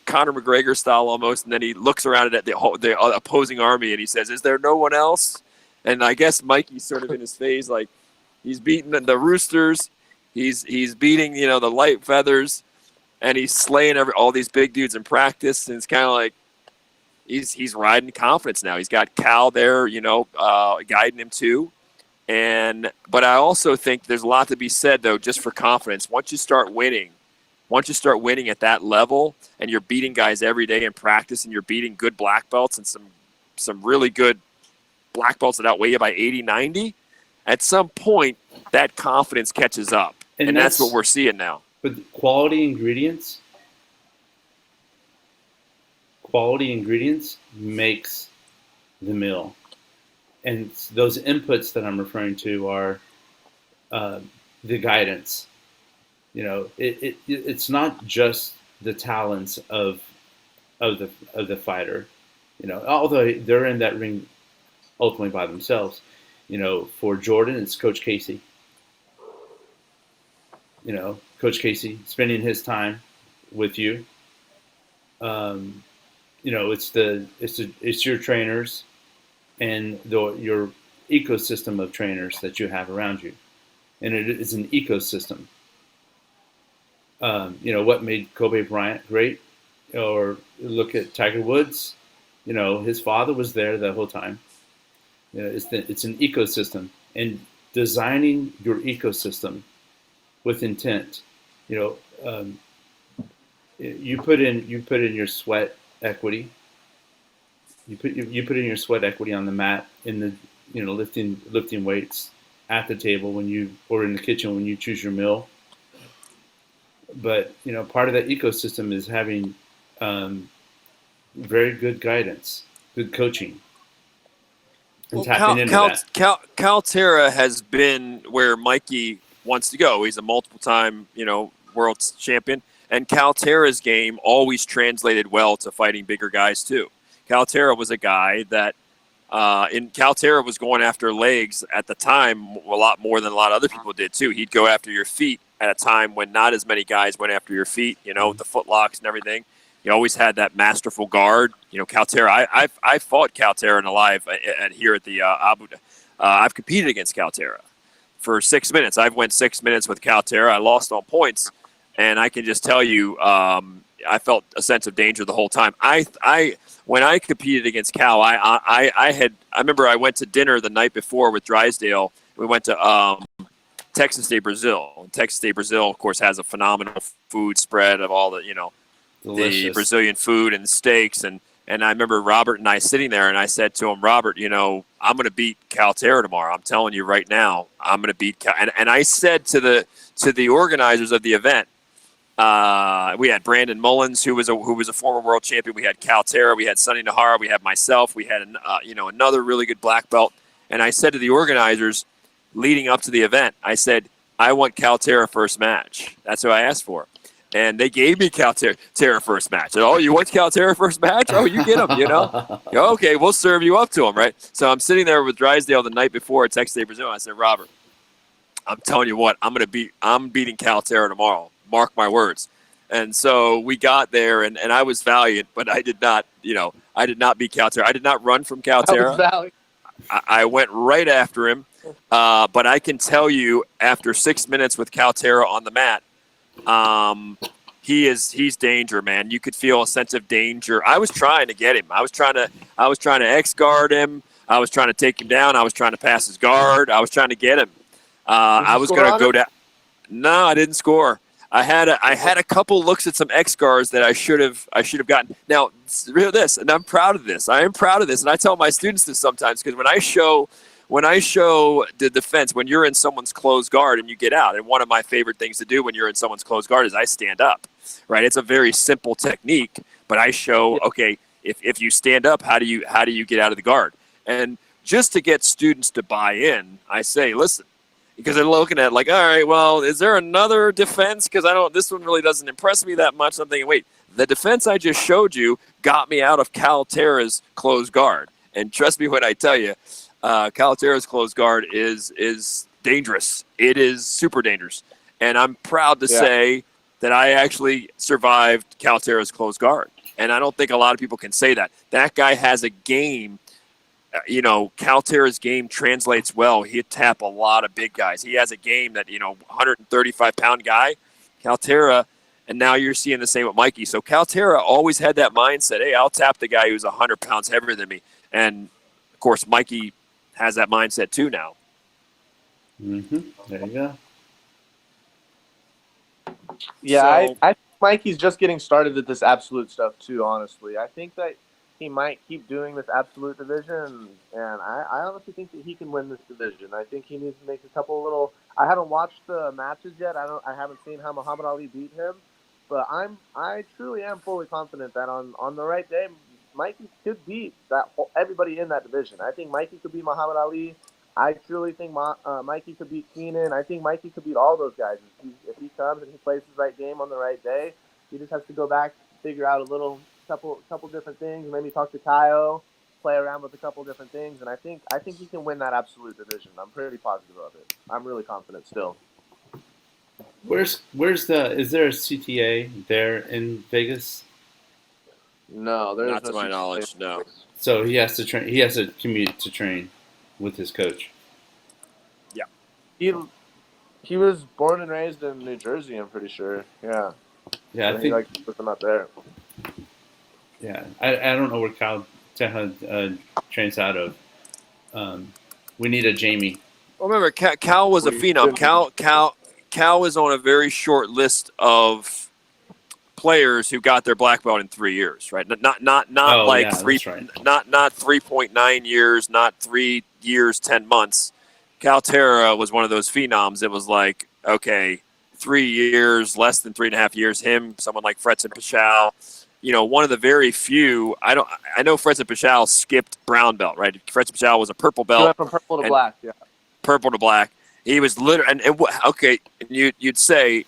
Conor McGregor style almost, and then he looks around at the opposing army and he says, is there no one else? And I guess Mikey's sort of in his phase, like he's beating the Roosters. He's beating, the light feathers, and he's slaying all these big dudes in practice. And it's kind of like he's riding confidence now. He's got Cal there, guiding him too. But I also think there's a lot to be said, though, just for confidence. Once you start winning at that level, and you're beating guys every day in practice, and you're beating good black belts and some really good black belts that outweigh you by 80, 90, at some point that confidence catches up. And that's what we're seeing now. But quality ingredients makes the meal. And those inputs that I'm referring to are the guidance. It's not just the talents of the fighter. Although they're in that ring ultimately by themselves. For Jordan, it's Coach Casey. Coach Casey spending his time with you, It's your trainers and your ecosystem of trainers that you have around you, and it is an ecosystem. What made Kobe Bryant great, or look at Tiger Woods. His father was there the whole time. It's an ecosystem, and designing your ecosystem with intent. You know, um, you put in your sweat equity. You put in your sweat equity on the mat in the lifting weights at the table or in the kitchen when you choose your meal. But part of that ecosystem is having very good guidance, good coaching, and Well, tapping into that. Caio Terra has been where Mikey wants to go. He's a multiple-time, world champion, and Caio Terra's game always translated well to fighting bigger guys too. Caio Terra was a guy that, Caio Terra was going after legs at the time a lot more than a lot of other people did too. He'd go after your feet at a time when not as many guys went after your feet, with the foot locks and everything. You always had that masterful guard. Caio Terra. I fought Caio Terra in a live here at the Abu Dhabi. I've competed against Caio Terra for 6 minutes. I've went 6 minutes with Caio Terra. I lost on points, and I can just tell you, I felt a sense of danger the whole time. When I competed against Cal, I remember I went to dinner the night before with Drysdale. We went to Texas State, Brazil. Texas State, Brazil, of course, has a phenomenal food spread of all the Delicious. the Brazilian food and steaks. And I remember Robert and I sitting there, and I said to him, Robert, I'm going to beat Caio Terra tomorrow. I'm telling you right now, I'm going to beat Cal. And I said to the organizers of the event, we had Brandon Mullins, who was a former world champion. We had Caio Terra. We had Sonny Nahara. We had myself. We had another really good black belt. And I said to the organizers, leading up to the event, I said, I want Caio Terra first match. That's what I asked for. And they gave me Caio Terra first match. And, oh, you want Caio Terra first match? Oh, you get him, Okay, we'll serve you up to him, right? So I'm sitting there with Drysdale the night before at Texas State, Brazil. And I said, Robert, I'm telling you what, I'm beating Caio Terra tomorrow. Mark my words. And so we got there, and I was valiant, but I did not beat Caio Terra. I did not run from Caio Terra. I went right after him. But I can tell you, after 6 minutes with Caio Terra on the mat, he's danger, man. You could feel a sense of danger. I was trying to get him. I was trying to X guard him. I was trying to take him down. I was trying to pass his guard. I was trying to get him. I was going to go down. No, I didn't score. I had a couple looks at some X guards that I should have gotten. Now, real this, and I'm proud of this. I am proud of this, and I tell my students this sometimes, because when I show the defense, when you're in someone's closed guard and you get out, and one of my favorite things to do when you're in someone's closed guard is I stand up, right? It's a very simple technique, but I show, okay, if you stand up, how do you get out of the guard? And just to get students to buy in, I say, listen, because they're looking at it like, all right, well, is there another defense? Because this one really doesn't impress me that much. I'm thinking, wait, the defense I just showed you got me out of Caio Terra's closed guard. And trust me when I tell you, Caio Terra's closed guard is dangerous. It is super dangerous. And I'm proud to say that I actually survived Caio Terra's closed guard. And I don't think a lot of people can say that. That guy has a game. Caio Terra's game translates well. He'd tap a lot of big guys. He has a game that, 135-pound guy, Caio Terra, and now you're seeing the same with Mikey. So Caio Terra always had that mindset, hey, I'll tap the guy who's 100 pounds heavier than me. And, of course, Mikey has that mindset too now. Mm-hmm. There you go. Yeah, I think Mikey's just getting started at this absolute stuff too, honestly. I think that he might keep doing this absolute division, and I honestly think that he can win this division. I think he needs to make a couple little. I haven't watched the matches yet. I haven't seen how Muhammad Ali beat him, but I truly am fully confident that on the right day, Mikey could beat everybody in that division. I think Mikey could beat Muhammad Ali. I truly think Mikey could beat Keenan. I think Mikey could beat all those guys if he comes and he plays his right game on the right day. He just has to go back, figure out a couple different things, maybe talk to Caio, play around with a couple different things, and I think he can win that absolute division. I'm pretty positive of it. I'm really confident still. Is there a CTA there in Vegas? No, there is Not no to my such knowledge, thing. no. So he has to train. He has to commute to train with his coach. He was born and raised in New Jersey, I'm pretty sure. Yeah. Yeah, So I he think. was not there. Yeah, I don't know where Caio Terra trains out of. We need a Jamie. Well, remember, Cal was a We phenom. shouldn't- Cal is on a very short list of players who got their black belt in 3 years, right? Not Oh, like yeah, that's right. not 3.9 years, not 3 years, 10 months. Caio Terra was one of those phenoms. It was like, okay, 3 years, less than 3.5 years. Him, someone like Fretson Pichal, one of the very few. I know Fretson Pichal skipped brown belt, right? Fretson Pichal was a purple He belt. went from purple to black, yeah. Purple to black. He was literally, okay, you'd say,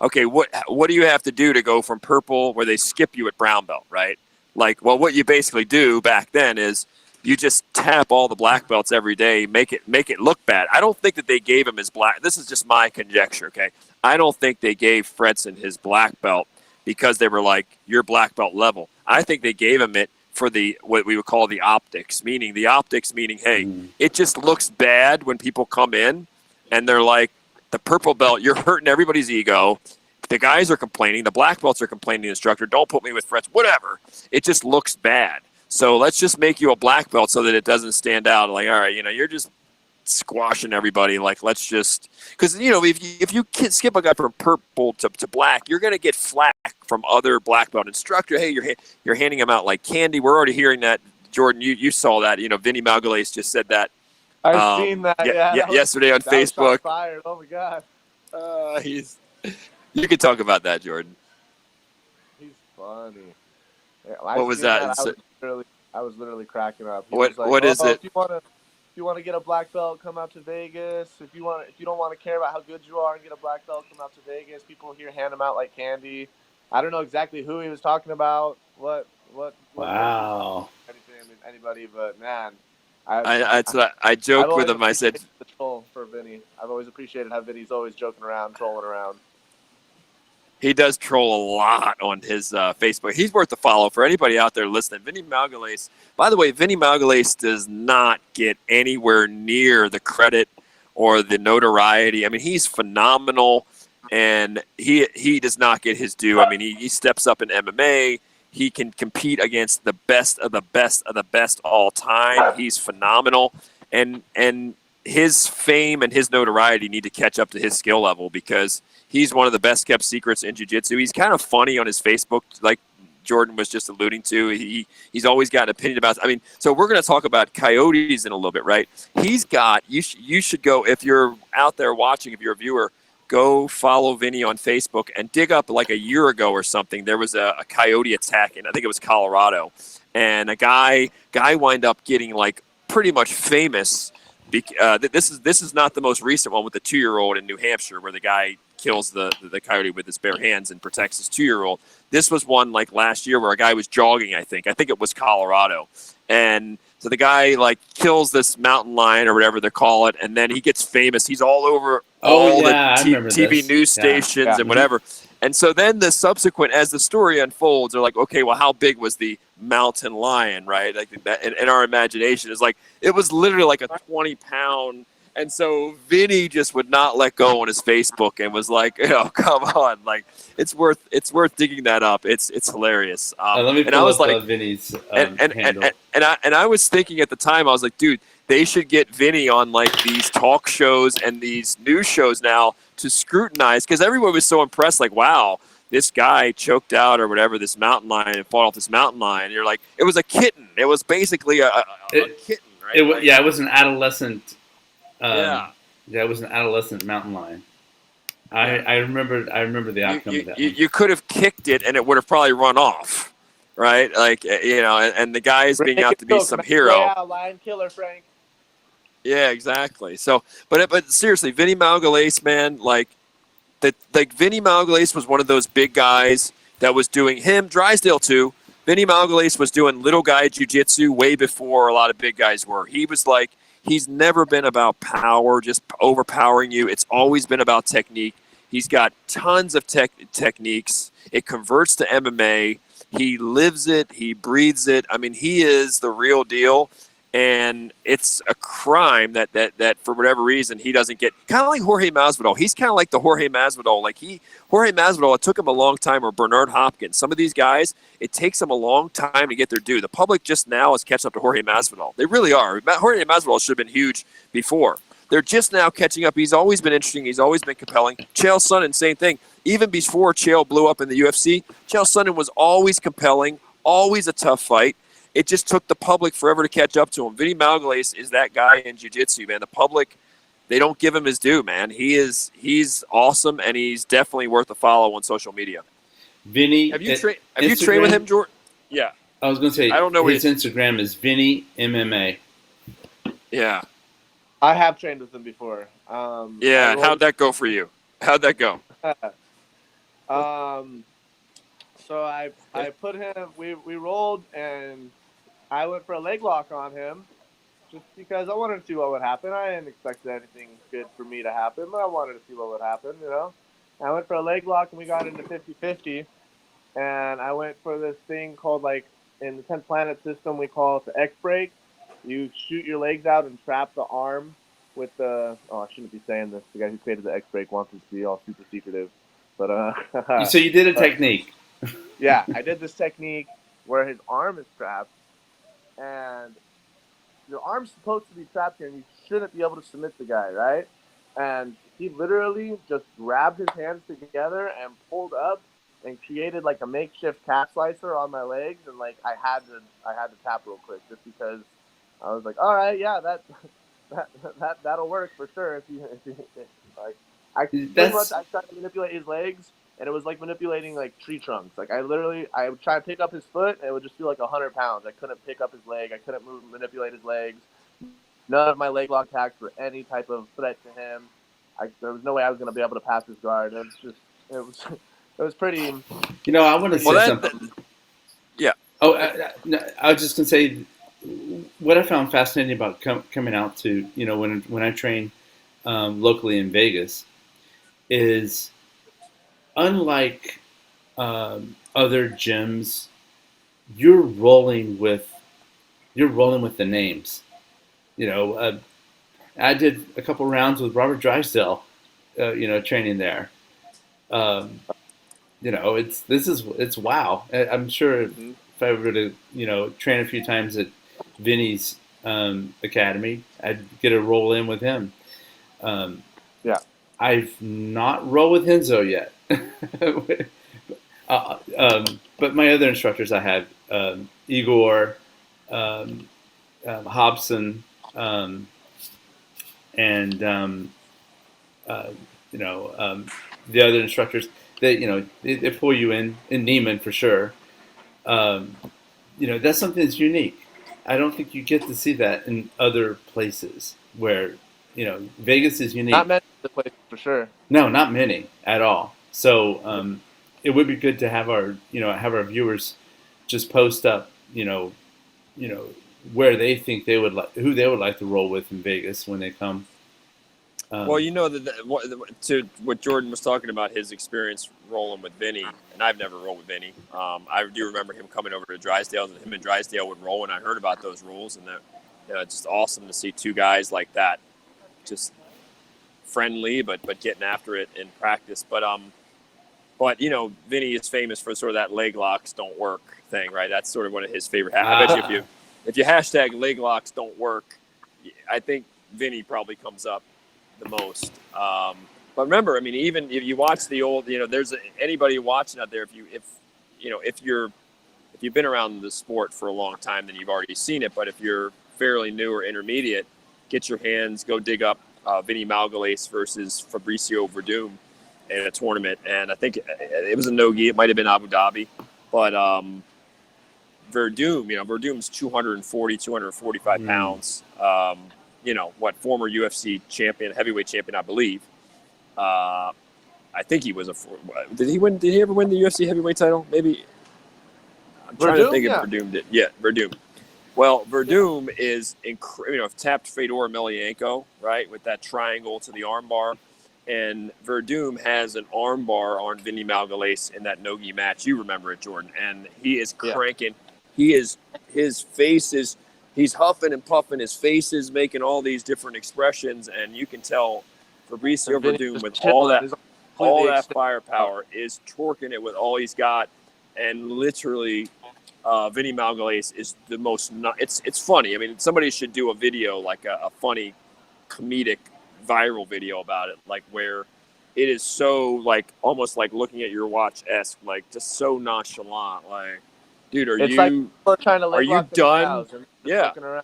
okay, what do you have to do to go from purple where they skip you at brown belt, right? Like, well, what you basically do back then is you just tap all the black belts every day, make it look bad. I don't think that they gave him his black. This is just my conjecture, okay? I don't think they gave Fretson his black belt because they were like, you're black belt level. I think they gave him it for what we would call the optics, meaning, hey, it just looks bad when people come in and they're like, the purple belt, you're hurting everybody's ego. The guys are complaining. The black belts are complaining to the instructor, don't put me with Fretz, whatever. It just looks bad. So let's just make you a black belt so that it doesn't stand out. Like, all right, you're just squashing everybody. Like, let's just – because, if you skip a guy from purple to black, you're going to get flack from other black belt instructor. Hey, you're handing them out like candy. We're already hearing that. Jordan, you saw that. Vinny Malgalace just said that. I've seen that, yeah. Yesterday on Facebook. Fired. Oh, my God. You could talk about that, Jordan. He's funny. Yeah, what was that? I was literally cracking up. What is it? If you want to get a black belt, come out to Vegas. If you don't want to care about how good you are and get a black belt, come out to Vegas. People here hand them out like candy. I don't know exactly who he was talking about. What Wow. Anybody, but man. I joked with him. I said, the troll for Vinny. I've always appreciated how Vinny's always joking around, trolling around. He does troll a lot on his Facebook. He's worth a follow for anybody out there listening. Vinny Malgalace. By the way, Vinny Malgalace does not get anywhere near the credit or the notoriety. I mean, he's phenomenal, and he does not get his due. I mean, he steps up in MMA. He can compete against the best of the best of the best all time. He's phenomenal, and his fame and his notoriety need to catch up to his skill level because he's one of the best kept secrets in jiu-jitsu. He's kind of funny on his Facebook, like Jordan was just alluding to. He's always got an opinion about. I mean, so we're going to talk about coyotes in a little bit, right? He's got. You should go if you're out there watching. If you're a viewer, go follow Vinny on Facebook and dig up like a year ago or something. There was a coyote attack in I think it was Colorado, and a guy wind up getting like pretty much famous. This is not the most recent one with the 2-year-old in New Hampshire where the guy kills the coyote with his bare hands and protects his 2-year-old. This was one like last year where a guy was jogging, I think it was Colorado. And so the guy like kills this mountain lion or whatever they call it, and then he gets famous. He's all over the TV news stations and whatever. And so then the subsequent, as the story unfolds, they're like, okay, well, how big was the mountain lion, right? Like that, in our imagination is like, it was literally like a 20-pound. And so Vinny just would not let go on his Facebook and was like, come on, like it's worth digging that up. It's hilarious. Let me pull up Vinny's handle. And I was thinking at the time, I was like, dude, they should get Vinny on like these talk shows and these news shows now to scrutinize because everyone was so impressed. Like, wow, this guy choked out or whatever this mountain lion and fought off this mountain lion. And you're like, it was a kitten. It was basically a kitten, right? It was an adolescent. It was an adolescent mountain lion. I remember the outcome of that. You could have kicked it and it would have probably run off, right? Like and the guy is being out to be some hero. Yeah, lion killer, Frank. Yeah, exactly. So, but seriously, Vinny Malgalace, man, like Vinny Malgalace was one of those big guys that was doing him. Drysdale too. Vinny Malgalace was doing little guy jiu-jitsu way before a lot of big guys were. He was like. He's never been about power, just overpowering you. It's always been about technique. He's got tons of techniques. It converts to MMA. He lives it. He breathes it. I mean, he is the real deal. And it's a crime that for whatever reason he doesn't get, kind of like Jorge Masvidal. He's kind of like the Jorge Masvidal. Jorge Masvidal, it took him a long time, or Bernard Hopkins. Some of these guys, it takes them a long time to get their due. The public just now is catching up to Jorge Masvidal. They really are. Jorge Masvidal should have been huge before. They're just now catching up. He's always been interesting. He's always been compelling. Chael Sonnen, same thing. Even before Chael blew up in the UFC, Chael Sonnen was always compelling, always a tough fight. It just took the public forever to catch up to him. Vinny Magalhães is that guy in jiu-jitsu, man. The public, they don't give him his due, man. He's awesome, and he's definitely worth a follow on social media. Vinny, have you trained with him, Jordan? Yeah. I was going to say, I don't know his Instagram is Vinny MMA. Yeah. I have trained with him before. How'd that go for you? How'd that go? So I put him. We rolled, and I went for a leg lock on him, just because I wanted to see what would happen. I didn't expect anything good for me to happen, but I wanted to see what would happen. I went for a leg lock, and we got into 50-50. And I went for this thing called, like, in the 10th Planet system, we call it the X break. You shoot your legs out and trap the arm with the. Oh, I shouldn't be saying this. The guy who created the X break wants it to be all super secretive, but So you did a technique. Yeah, I did this technique where his arm is trapped, and your arm's supposed to be trapped here, and you shouldn't be able to submit the guy, right? And he literally just grabbed his hands together and pulled up and created like a makeshift calf slicer on my legs, and like I had to tap real quick just because I was like, all right, yeah, that'll work for sure. If you like, I tried to manipulate his legs. And it was like manipulating like tree trunks. Like I would try to pick up his foot, and it would just feel like 100 pounds. I couldn't pick up his leg. I couldn't manipulate his legs. None of my leg lock attacks were any type of threat to him. There was no way I was going to be able to pass his guard. It was pretty. I want to say something. Yeah. Oh, I was just going to say what I found fascinating about coming out to when I train locally in Vegas is. Unlike other gyms, you're rolling with the names. I did a couple rounds with Robert Drysdale, training there. It's wow. I'm sure if I were to train a few times at Vinny's academy, I'd get a roll in with him. Yeah. I've not rolled with Henzo yet. But my other instructors I had, Igor, Hobson, and the other instructors, they pull you in Neiman for sure. That's something that's unique. I don't think you get to see that in other places where Vegas is unique. Not many places for sure. No, not many at all. So it would be good to have our viewers just post up where they think who they would like to roll with in Vegas when they come. Well, to what Jordan was talking about, his experience rolling with Vinny, and I've never rolled with Vinny. I do remember him coming over to Drysdale's, and him and Drysdale would roll, and I heard about those rules, and that it's just awesome to see two guys like that, just friendly, but getting after it in practice. But Vinny is famous for sort of that leg locks don't work thing, right? That's sort of one of his favorite. I bet you if you hashtag leg locks don't work, I think Vinny probably comes up the most. But remember, I mean, even if you watch the old, there's anybody watching out there. If you've been around the sport for a long time, then you've already seen it. But if you're fairly new or intermediate, go dig up Vinny Magalhães versus Fabricio Verdum in a tournament, and I think it was a no-gi. It might have been Abu Dhabi, but Verdum's 240, 245 pounds. Former UFC champion, heavyweight champion, I believe. I think he was did he ever win the UFC heavyweight title? Maybe. I'm trying to think if Verdum did. Yeah, Verdum. Well, Verdum is tapped Fedor Emelianenko, right, with that triangle to the armbar. and Verdum has an arm bar on Vinny Malgalace in that Nogi match. You remember it, Jordan. And he is cranking. Yeah. His face is, he's huffing and puffing. His face is making all these different expressions, and you can tell Fabricio Verdum with all that firepower is torquing it with all he's got, and literally Vinny Malgalace is the most. It's funny. I mean, somebody should do a video, like a funny, comedic, viral video about it, like where it is so like almost like looking at your watch-esque, like just so nonchalant. Like, dude, are you done? Yeah.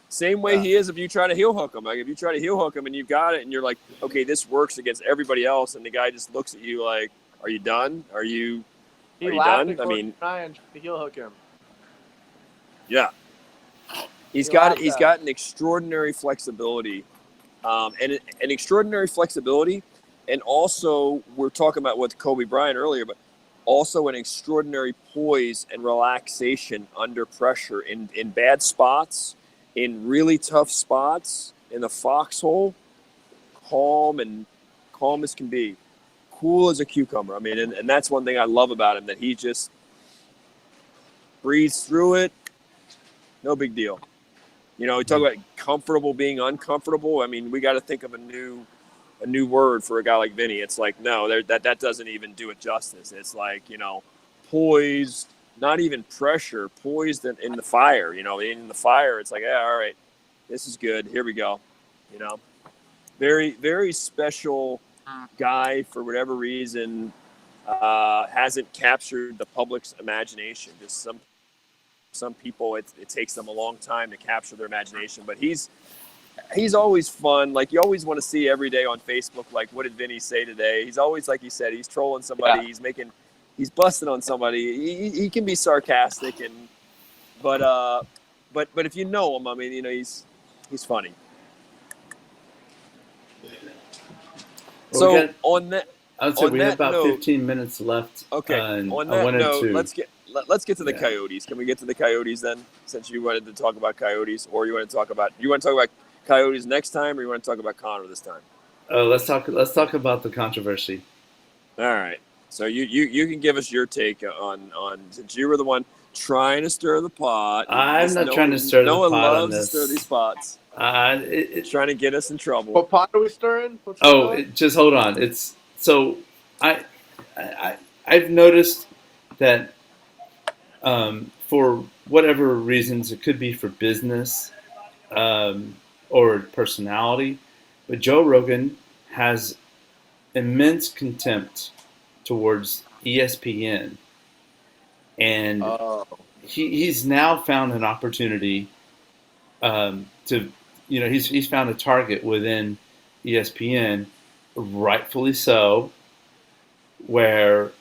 Same way he is if you try to heel hook him. Like if you try to heel hook him and you've got it and you're like, okay, this works against everybody else, and the guy just looks at you like, are you done? Are you done? I mean, trying to heel hook him. Yeah. He's got an extraordinary flexibility. And an extraordinary flexibility, and also we're talking about with Kobe Bryant earlier, but also an extraordinary poise and relaxation under pressure in bad spots, in really tough spots, in the foxhole, calm as can be, cool as a cucumber. I mean, and that's one thing I love about him, that he just breathes through it, no big deal. You know, we talk about comfortable being uncomfortable. I mean, we got to think of a new word for a guy like Vinny. It's like, no, that doesn't even do it justice. It's like, you know, poised, not even pressure, poised in the fire. You know, in the fire, it's like, yeah, all right, this is good. Here we go. You know, very, very special guy for whatever reason. Hasn't captured the public's imagination. Just some people, it takes them a long time to capture their imagination, but he's always fun. Like, you always want to see every day on Facebook, like, what did Vinny say today? He's always, like you said, he's trolling somebody. Yeah. He's busting on somebody. He can be sarcastic, but if you know him, I mean, you know, he's funny. Well, so on that, I would say we have about 15 minutes left. Okay. On that note, let's get to the Coyotes. Can we get to the Coyotes then? Since you wanted to talk about Coyotes, or you want to talk about Coyotes next time, or you want to talk about Connor this time? Let's talk about the controversy. All right. So you can give us your take on since you were the one trying to stir the pot. I'm not trying to stir the pot. No one loves to stir these pots. It's trying to get us in trouble. What pot are we stirring? Just hold on. It's so I've noticed that for whatever reasons, it could be for business or personality, but Joe Rogan has immense contempt towards ESPN, and he's now found an opportunity to, you know, he's found a target within ESPN, rightfully so, where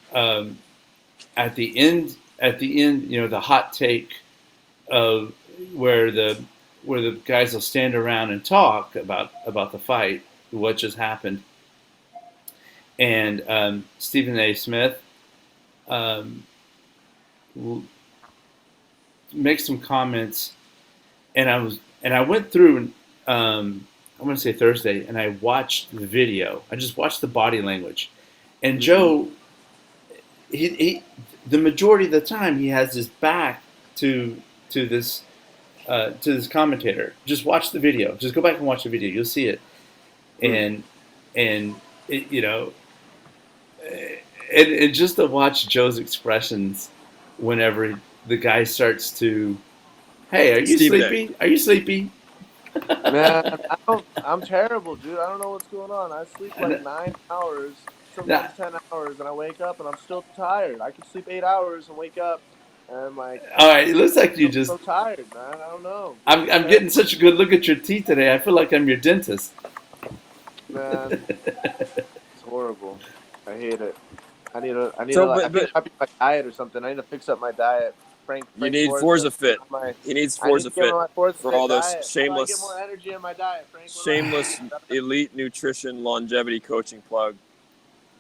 at the end, you know, the hot take of where the guys will stand around and talk about the fight, what just happened, and Stephen A. Smith makes some comments, and I went through, I'm going to say Thursday, and I watched the video. I just watched the body language, and Joe, he the majority of the time he has his back to this commentator. Just watch the video. Just go back and watch the video. You'll see it, and it, you know, and just to watch Joe's expressions whenever the guy starts to, hey, are you sleepy? Are you sleepy? Man, I'm terrible, dude. I don't know what's going on. I sleep like 9 hours, sometimes 10 hours, and I wake up and I'm still tired. I could sleep 8 hours and wake up and I'm like, all right, it looks like I'm so tired, man. I don't know. I'm getting such a good look at your teeth today. I feel like I'm your dentist. Man, it's horrible. I hate it. I need to my diet or something. I need to fix up my diet. Frank you need Forza Fit. He needs Forza Fit for all those shameless. I get more energy in my diet, Frank. Shameless elite nutrition longevity coaching plug.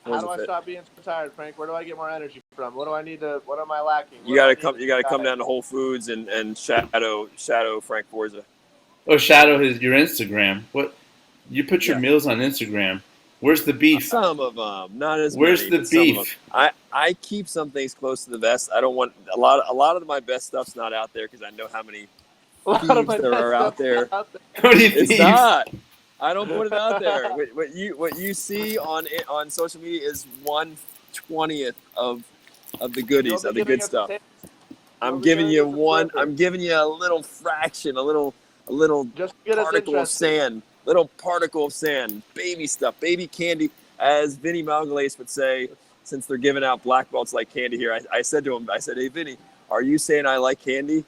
How do I stop being so tired, Frank? Where do I get more energy from? What do I need to? What am I lacking? You gotta come down to Whole Foods and shadow Frank Forza. Or shadow your Instagram. What you put your meals on Instagram? Where's the beef? Some of them, not as Where's many. the But some of them. beef? I keep some things close to the vest. I don't want a lot of my best stuff's not out there because I know how many A lot of thieves my there best are out stuff there. out there. How many It's thieves? not. I don't put it out there. What you see on social media is 1/20th of the goodies, You'll of be the giving good us stuff. tips. I'm You'll be giving giving you us a one. sliver. I'm giving you a little fraction, a little Just to get us particle of interested. sand, little particle of sand, baby stuff, baby candy, as Vinny Malgalace would say. Since they're giving out black belts like candy here, I said to him, I said, "Hey Vinny, are you saying I like candy?"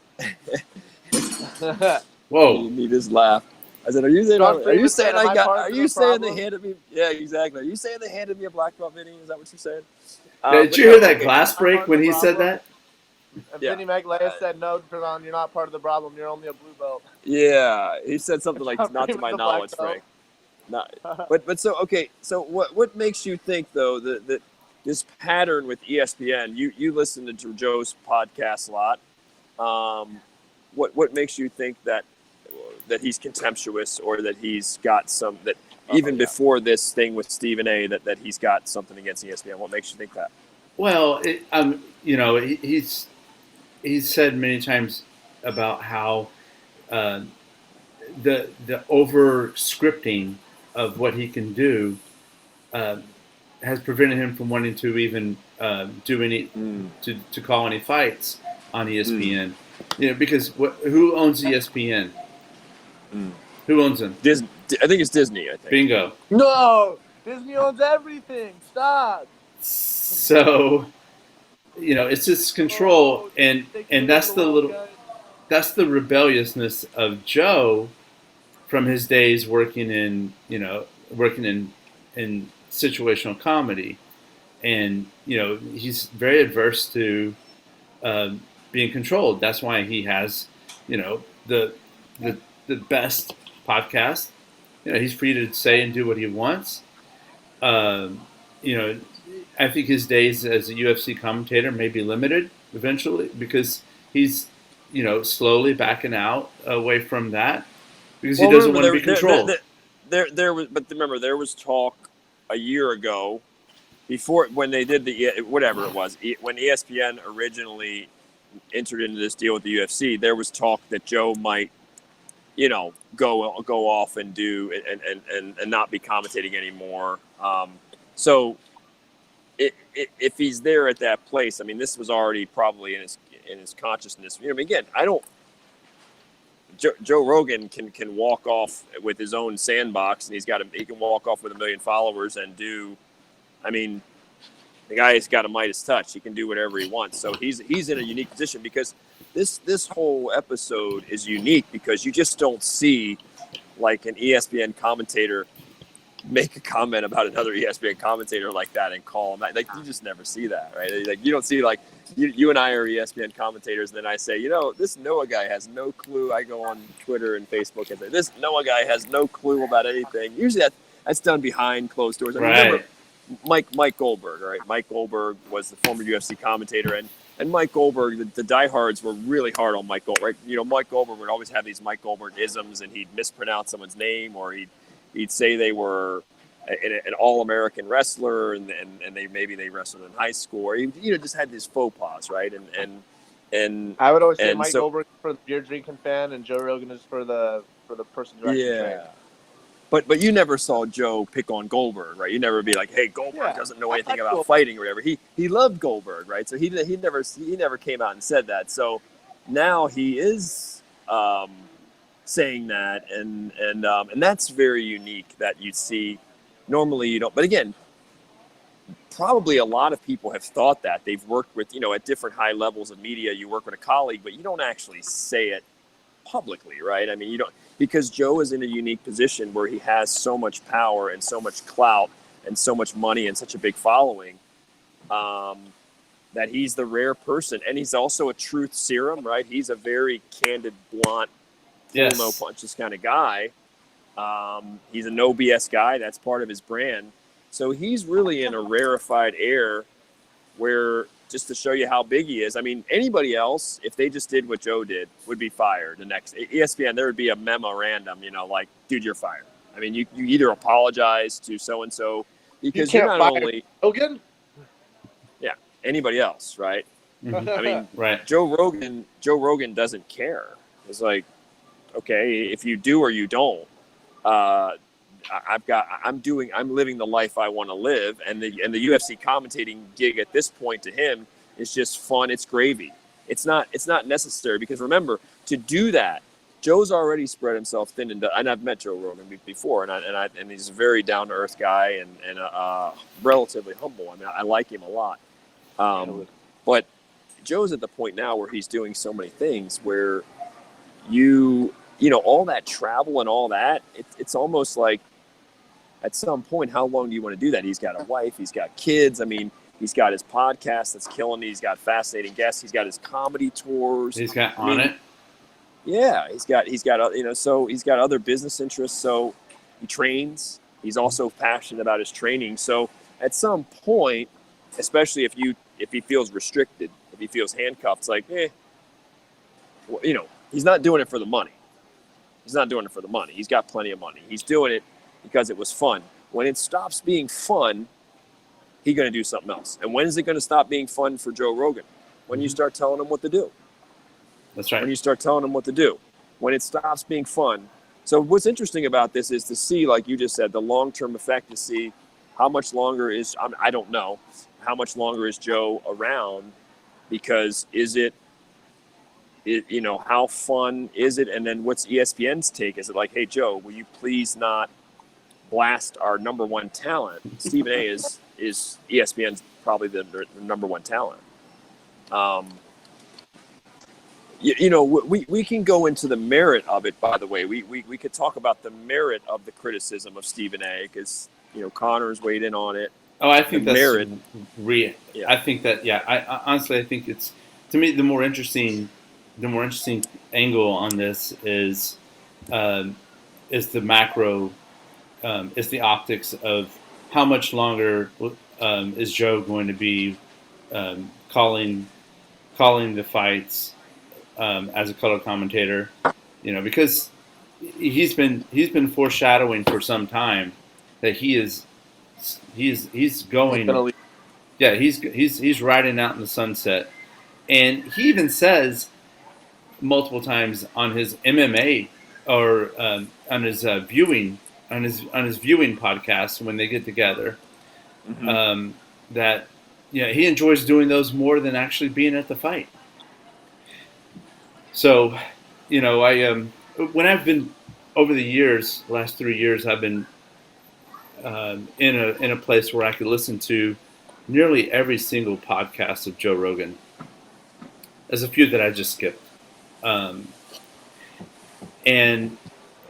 Whoa. He just laughed. I said, "Are you saying? Sean Are you Freeman saying said, "Am I part Are of you the saying they problem?" handed me? Yeah, exactly. Are you saying they handed me a black belt, Vinny? Is that what you're saying?" Did But you no, hear that okay. glass Am I break part of when the he said problem? that? And Yeah. Vinny Magalhaes said, "No, Trevon, you're not part of the problem. You're only a blue belt." Yeah, he said something like, Sean "Not to Freeman's my a black knowledge, belt. Frank." Not, but so okay. So what makes you think though that this pattern with ESPN? You listen to Joe's podcast a lot. What makes you think that he's contemptuous or that he's got some that even before this thing with Stephen A. that he's got something against ESPN? What makes you think that? Well, he's said many times about how the over scripting of what he can do has prevented him from wanting to even do any to call any fights on ESPN. Because who owns ESPN? Who owns them? I think it's Disney. I think. Bingo. No, Disney owns everything. Stop. So, it's just control, and that's that's the rebelliousness of Joe from his days working in situational comedy, and he's very adverse to being controlled. That's why he has the best podcast. He's free to say and do what he wants. I think his days as a UFC commentator may be limited eventually because he's slowly backing out away from that because he doesn't want to be controlled. There was, but remember, there was talk a year ago, before when they did whatever it was, when ESPN originally entered into this deal with the UFC. There was talk that Joe might, go off and do and not be commentating anymore. So if he's there at that place, I mean, this was already probably in his consciousness. Again, I don't. Joe Rogan can walk off with his own sandbox, and he can walk off with 1 million followers and do. I mean, the guy's got a Midas touch. He can do whatever he wants. So he's in a unique position because this whole episode is unique because you just don't see like an ESPN commentator make a comment about another ESPN commentator like that and call him out. Like, you just never see that, right? Like, you don't see, like, you and I are ESPN commentators, and then I say, this Noah guy has no clue. I go on Twitter and Facebook and say, this Noah guy has no clue about anything. Usually that's done behind closed doors. I mean, remember Mike Goldberg, right? Mike Goldberg was the former UFC commentator, and Mike Goldberg, the diehards were really hard on Mike Goldberg, right? Mike Goldberg would always have these Mike Goldberg isms, and he'd mispronounce someone's name, or he'd say they were an all-American wrestler, and they wrestled in high school, or he just had these faux pas, right? And I would always say Mike Goldberg for the beer drinking fan, and Joe Rogan is for the person directing training. But you never saw Joe pick on Goldberg, right? You never be like, hey, Goldberg doesn't know anything about fighting or whatever. He loved Goldberg, right? So he never came out and said that. So now he is saying that, and that's very unique that you see. Normally you don't. But again, probably a lot of people have thought that. They've worked with, at different high levels of media, you work with a colleague, but you don't actually say it publicly, right? I mean, you don't, because Joe is in a unique position where he has so much power and so much clout and so much money and such a big following, that he's the rare person. And he's also a truth serum, right? He's a very candid, blunt, no punches kind of guy. He's a no BS guy. That's part of his brand. So he's really in a rarefied air where, just to show you how big he is, I mean, anybody else, if they just did what Joe did, would be fired. The next ESPN, there would be a memorandum, like, dude, you're fired. I mean, you either apologize to so-and-so because you you're can't not fire only Hogan. anybody else, right? I mean, Right. Joe Rogan doesn't care. It's like, okay, if you do or you don't, I'm living the life I want to live, and the UFC commentating gig at this point to him is just fun. It's gravy. It's not necessary because remember, to do that, Joe's already spread himself thin, and I've met Joe Rogan before, and he's a very down to earth guy and relatively humble. I mean, I like him a lot. But Joe's at the point now where he's doing so many things where you know, all that travel and all that, it's almost like at some point, how long do you want to do that? He's got a wife, he's got kids. I mean, he's got his podcast that's killing it. He's got fascinating guests. He's got his comedy tours. He's got on it. Yeah, he's got so he's got other business interests. So he trains. He's also passionate about his training. So at some point, especially if he feels restricted, if he feels handcuffed, it's like, well, you know, he's not doing it for the money. He's not doing it for the money. He's got plenty of money. He's doing it because it was fun. When it stops being fun, he's going to do something else. And when is it going to stop being fun for Joe Rogan? When you start telling him what to do. That's right. When you start telling him what to do. When it stops being fun. So what's interesting about this is to see, like you just said, the long-term effect, to see how much longer is, I don't know, how much longer is Joe around, because you know, how fun is it? And then what's ESPN's take? Is it like, hey, Joe, will you please not blast our number one talent? Stephen A is ESPN's probably the number one talent. You know, we can go into the merit of it, by the way. We could talk about the merit of the criticism of Stephen A, because, you know, Connor's weighed in on it. Oh, I think that's merit. Yeah. I think that, I honestly, I think it's, to me, the more interesting angle on this is the macro, is the optics of how much longer is Joe going to be calling the fights as a color commentator, you know, because he's been foreshadowing for some time that he's going, he's riding out in the sunset, and he even says multiple times on his MMA or on his viewing podcast when they get together, that he enjoys doing those more than actually being at the fight. So, you know, when I've been over the years, the last 3 years, I've been in a place where I could listen to nearly every single podcast of Joe Rogan. There's a few that I just skipped. And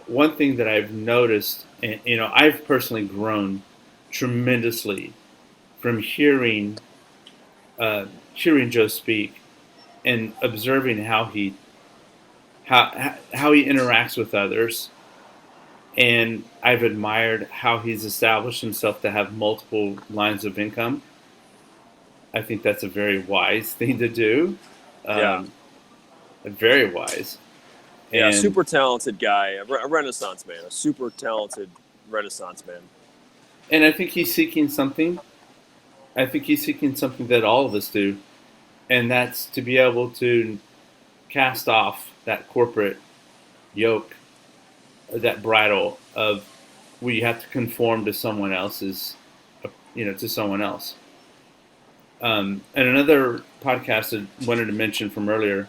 one thing that I've noticed, and, you know, I've personally grown tremendously from hearing Joe speak and observing how he interacts with others. And I've admired how he's established himself to have multiple lines of income. I think that's a very wise thing to do. Very wise. Yeah, super talented guy, a Renaissance man, a super talented Renaissance man. And I think he's seeking something. I think he's seeking something that all of us do, and that's to be able to cast off that corporate yoke, that bridle of we have to conform to someone else's, to someone else. And another podcast I wanted to mention from earlier,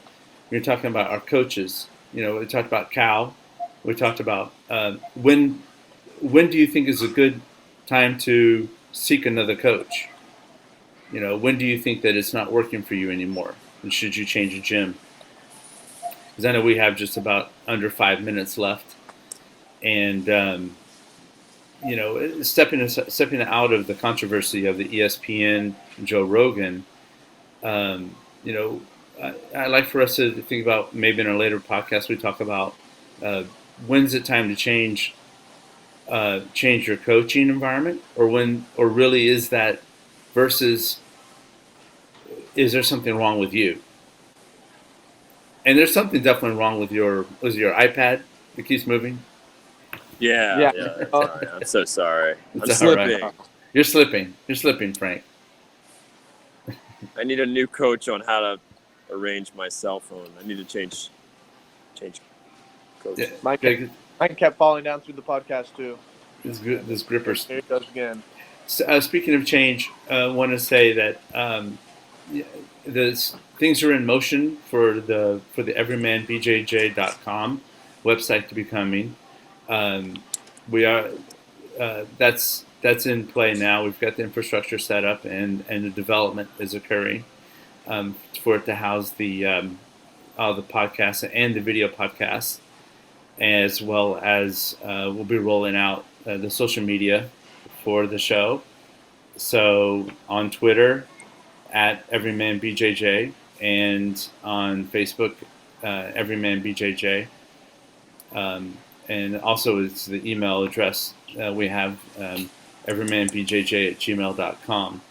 we were talking about our coaches. You know, we talked about Cael. We talked about when do you think is a good time to seek another coach? You know, when do you think that it's not working for you anymore? And should you change a gym? Because I know we have just about under 5 minutes left. And, stepping out of the controversy of the ESPN Joe Rogan, I'd like for us to think about, maybe in a later podcast, we talk about when's it time to change your coaching environment, or really is that versus is there something wrong with you? And there's something definitely wrong with your iPad that keeps moving. Yeah. Sorry. I'm so sorry. I'm It's all slipping. right. You're slipping, Frank. I need a new coach on how to arrange my cell phone. I need to change coach. Yeah. Mike kept falling down through the podcast too. This gripper's. Here it goes again. Speaking of change, I want to say that things are in motion for the everymanbjj.com website to be coming. We are that's in play now. We've got the infrastructure set up, and the development is occurring for it to house all the podcasts and the video podcasts, as well as we'll be rolling out the social media for the show. So on Twitter at Everyman BJJ, and on Facebook Everyman BJJ, and also it's the email address we have, everymanbjj@gmail.com.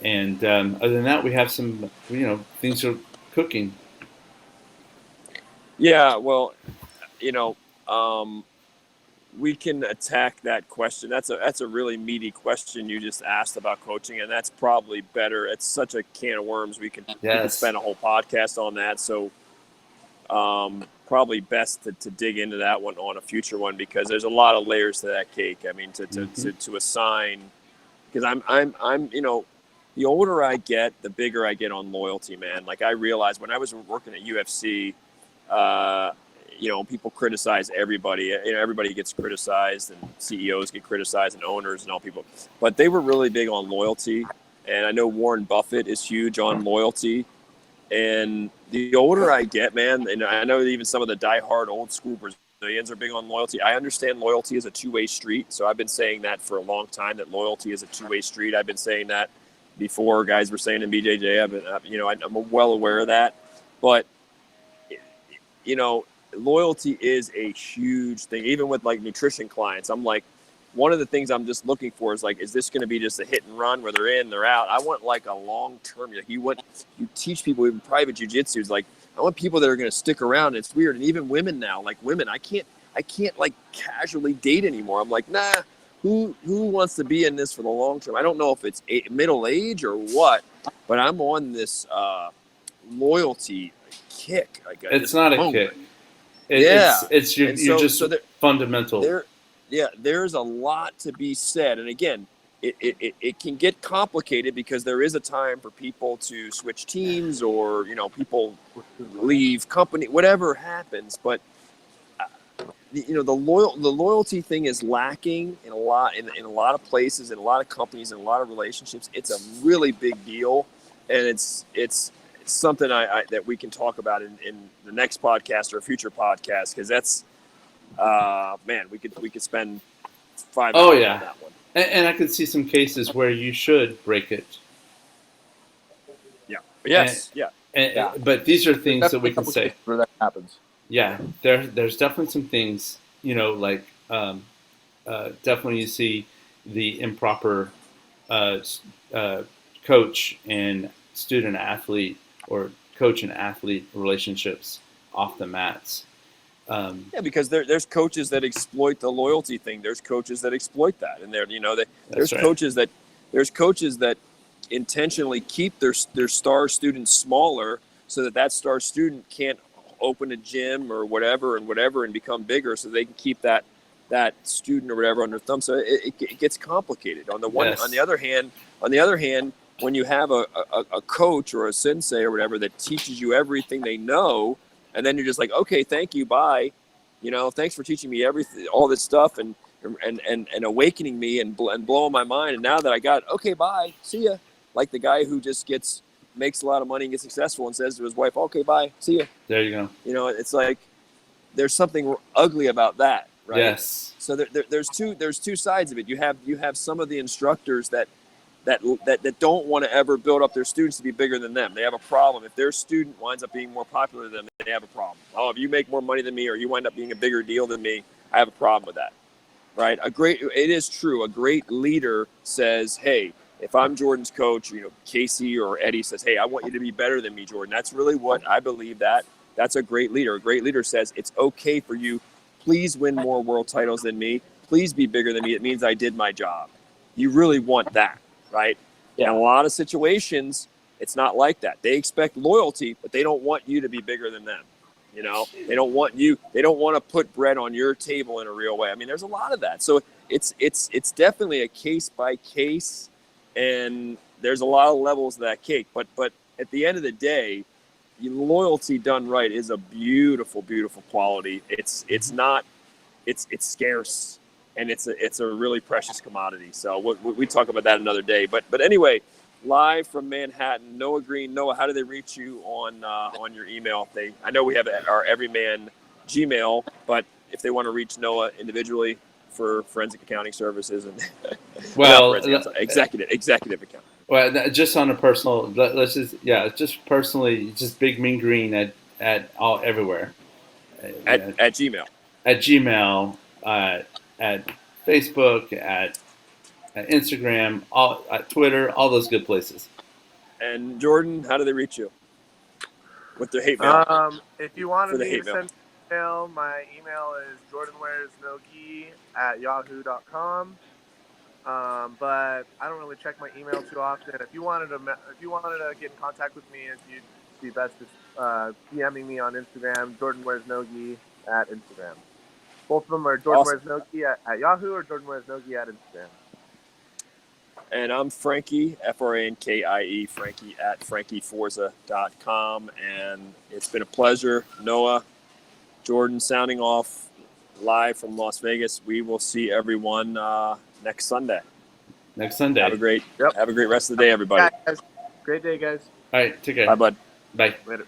And other than that, we have some things are cooking. Yeah, well, we can attack that question. That's a really meaty question you just asked about coaching, and that's probably better. It's such a can of worms. We could spend a whole podcast on that. So probably best to dig into that one on a future one, because there's a lot of layers to that cake. I mean, to assign, because I'm the older I get, the bigger I get on loyalty, man. Like, I realized when I was working at UFC, people criticize everybody. Everybody gets criticized, and CEOs get criticized, and owners and all people. But they were really big on loyalty. And I know Warren Buffett is huge on loyalty. And the older I get, man, and I know even some of the diehard old school Brazilians are big on loyalty. I understand loyalty is a two-way street. So I've been saying that for a long time, that loyalty is a two-way street. I've been saying that before guys were saying in BJJ. I'm well aware of that. But, loyalty is a huge thing. Even with like nutrition clients, I'm like, one of the things I'm just looking for is like, is this going to be just a hit and run where they're in, they're out? I want like a long term. Like, you teach people in private jujitsu, like, I want people that are going to stick around. And it's weird. And even women now, like women, I can't like casually date anymore. I'm like, nah, who wants to be in this for the long term? I don't know if it's middle age or what, but I'm on this loyalty kick. It's not a kick. It's you're just fundamental. There's a lot to be said, and again, it can get complicated because there is a time for people to switch teams, or people leave company, whatever happens. But the loyalty thing is lacking in a lot of places, in a lot of companies, in a lot of relationships. It's a really big deal, and it's something that we can talk about in the next podcast or a future podcast, because that's we could spend 5 hours on that one. And I could see some cases where you should break it. Yeah. Yes. But these are things that we can say where that happens. Yeah, there's definitely some things, like definitely you see the improper coach and student athlete, or coach and athlete relationships off the mats. Because there's coaches that exploit the loyalty thing. There's coaches that exploit that, and there's coaches that intentionally keep their star students smaller, so that star student can't open a gym or whatever and become bigger, so they can keep that student or whatever on their thumb. So it gets complicated. On the other hand, when you have a coach or a sensei or whatever that teaches you everything they know, and then you're just like, okay, thank you, bye. Thanks for teaching me everything, all this stuff, and awakening me and blowing my mind. And now that I got, okay, bye, see ya. Like the guy who just makes a lot of money and gets successful and says to his wife, okay, bye, see ya. There you go. It's like there's something ugly about that, right? Yes. So there's two sides of it. You have some of the instructors that don't want to ever build up their students to be bigger than them. They have a problem. If their student winds up being more popular than them, they have a problem. Oh, if you make more money than me, or you wind up being a bigger deal than me, I have a problem with that, right? It is true. A great leader says, hey, if I'm Jordan's coach, Casey or Eddie says, hey, I want you to be better than me, Jordan. That's really what I believe. That's a great leader. A great leader says it's okay for you Please win more world titles than me. Please be bigger than me. It means I did my job. You really want that, right? Yeah. In a lot of situations, it's not like that. They expect loyalty, but they don't want you to be bigger than them. You know, they don't want you. They don't want to put bread on your table in a real way. I mean, there's a lot of that. So it's definitely a case by case, and there's a lot of levels of that cake. But at the end of the day, loyalty done right is a beautiful, beautiful quality. It's scarce, and it's a really precious commodity. So we talk about that another day. But anyway. Live from Manhattan, Noah Green. Noah, how do they reach you on your email? I know we have our Everyman Gmail, but if they want to reach Noah individually for forensic accounting services and executive account. Well, just on a personal, let's just personally, just Big Mean Green at all everywhere. At Gmail. At Gmail, at Facebook, at Instagram, Twitter, all those good places. And Jordan, how do they reach you? With their hate mail? If you wanted me to send email, my email is jordanwearsnogi@yahoo.com. But I don't really check my email too often. If you wanted to get in contact with me, you'd be best to DMing me on Instagram, jordanwearsnogi at Instagram. Both of them are jordanwearsnogi at Yahoo or jordanwearsnogi at Instagram. And I'm Frankie, Frankie, Frankie at frankieforza.com. And it's been a pleasure. Noah, Jordan signing off live from Las Vegas. We will see everyone next Sunday. Have a great rest of the day, everybody. Yeah, guys. Great day, guys. All right, take care. Bye, bud. Bye. Later.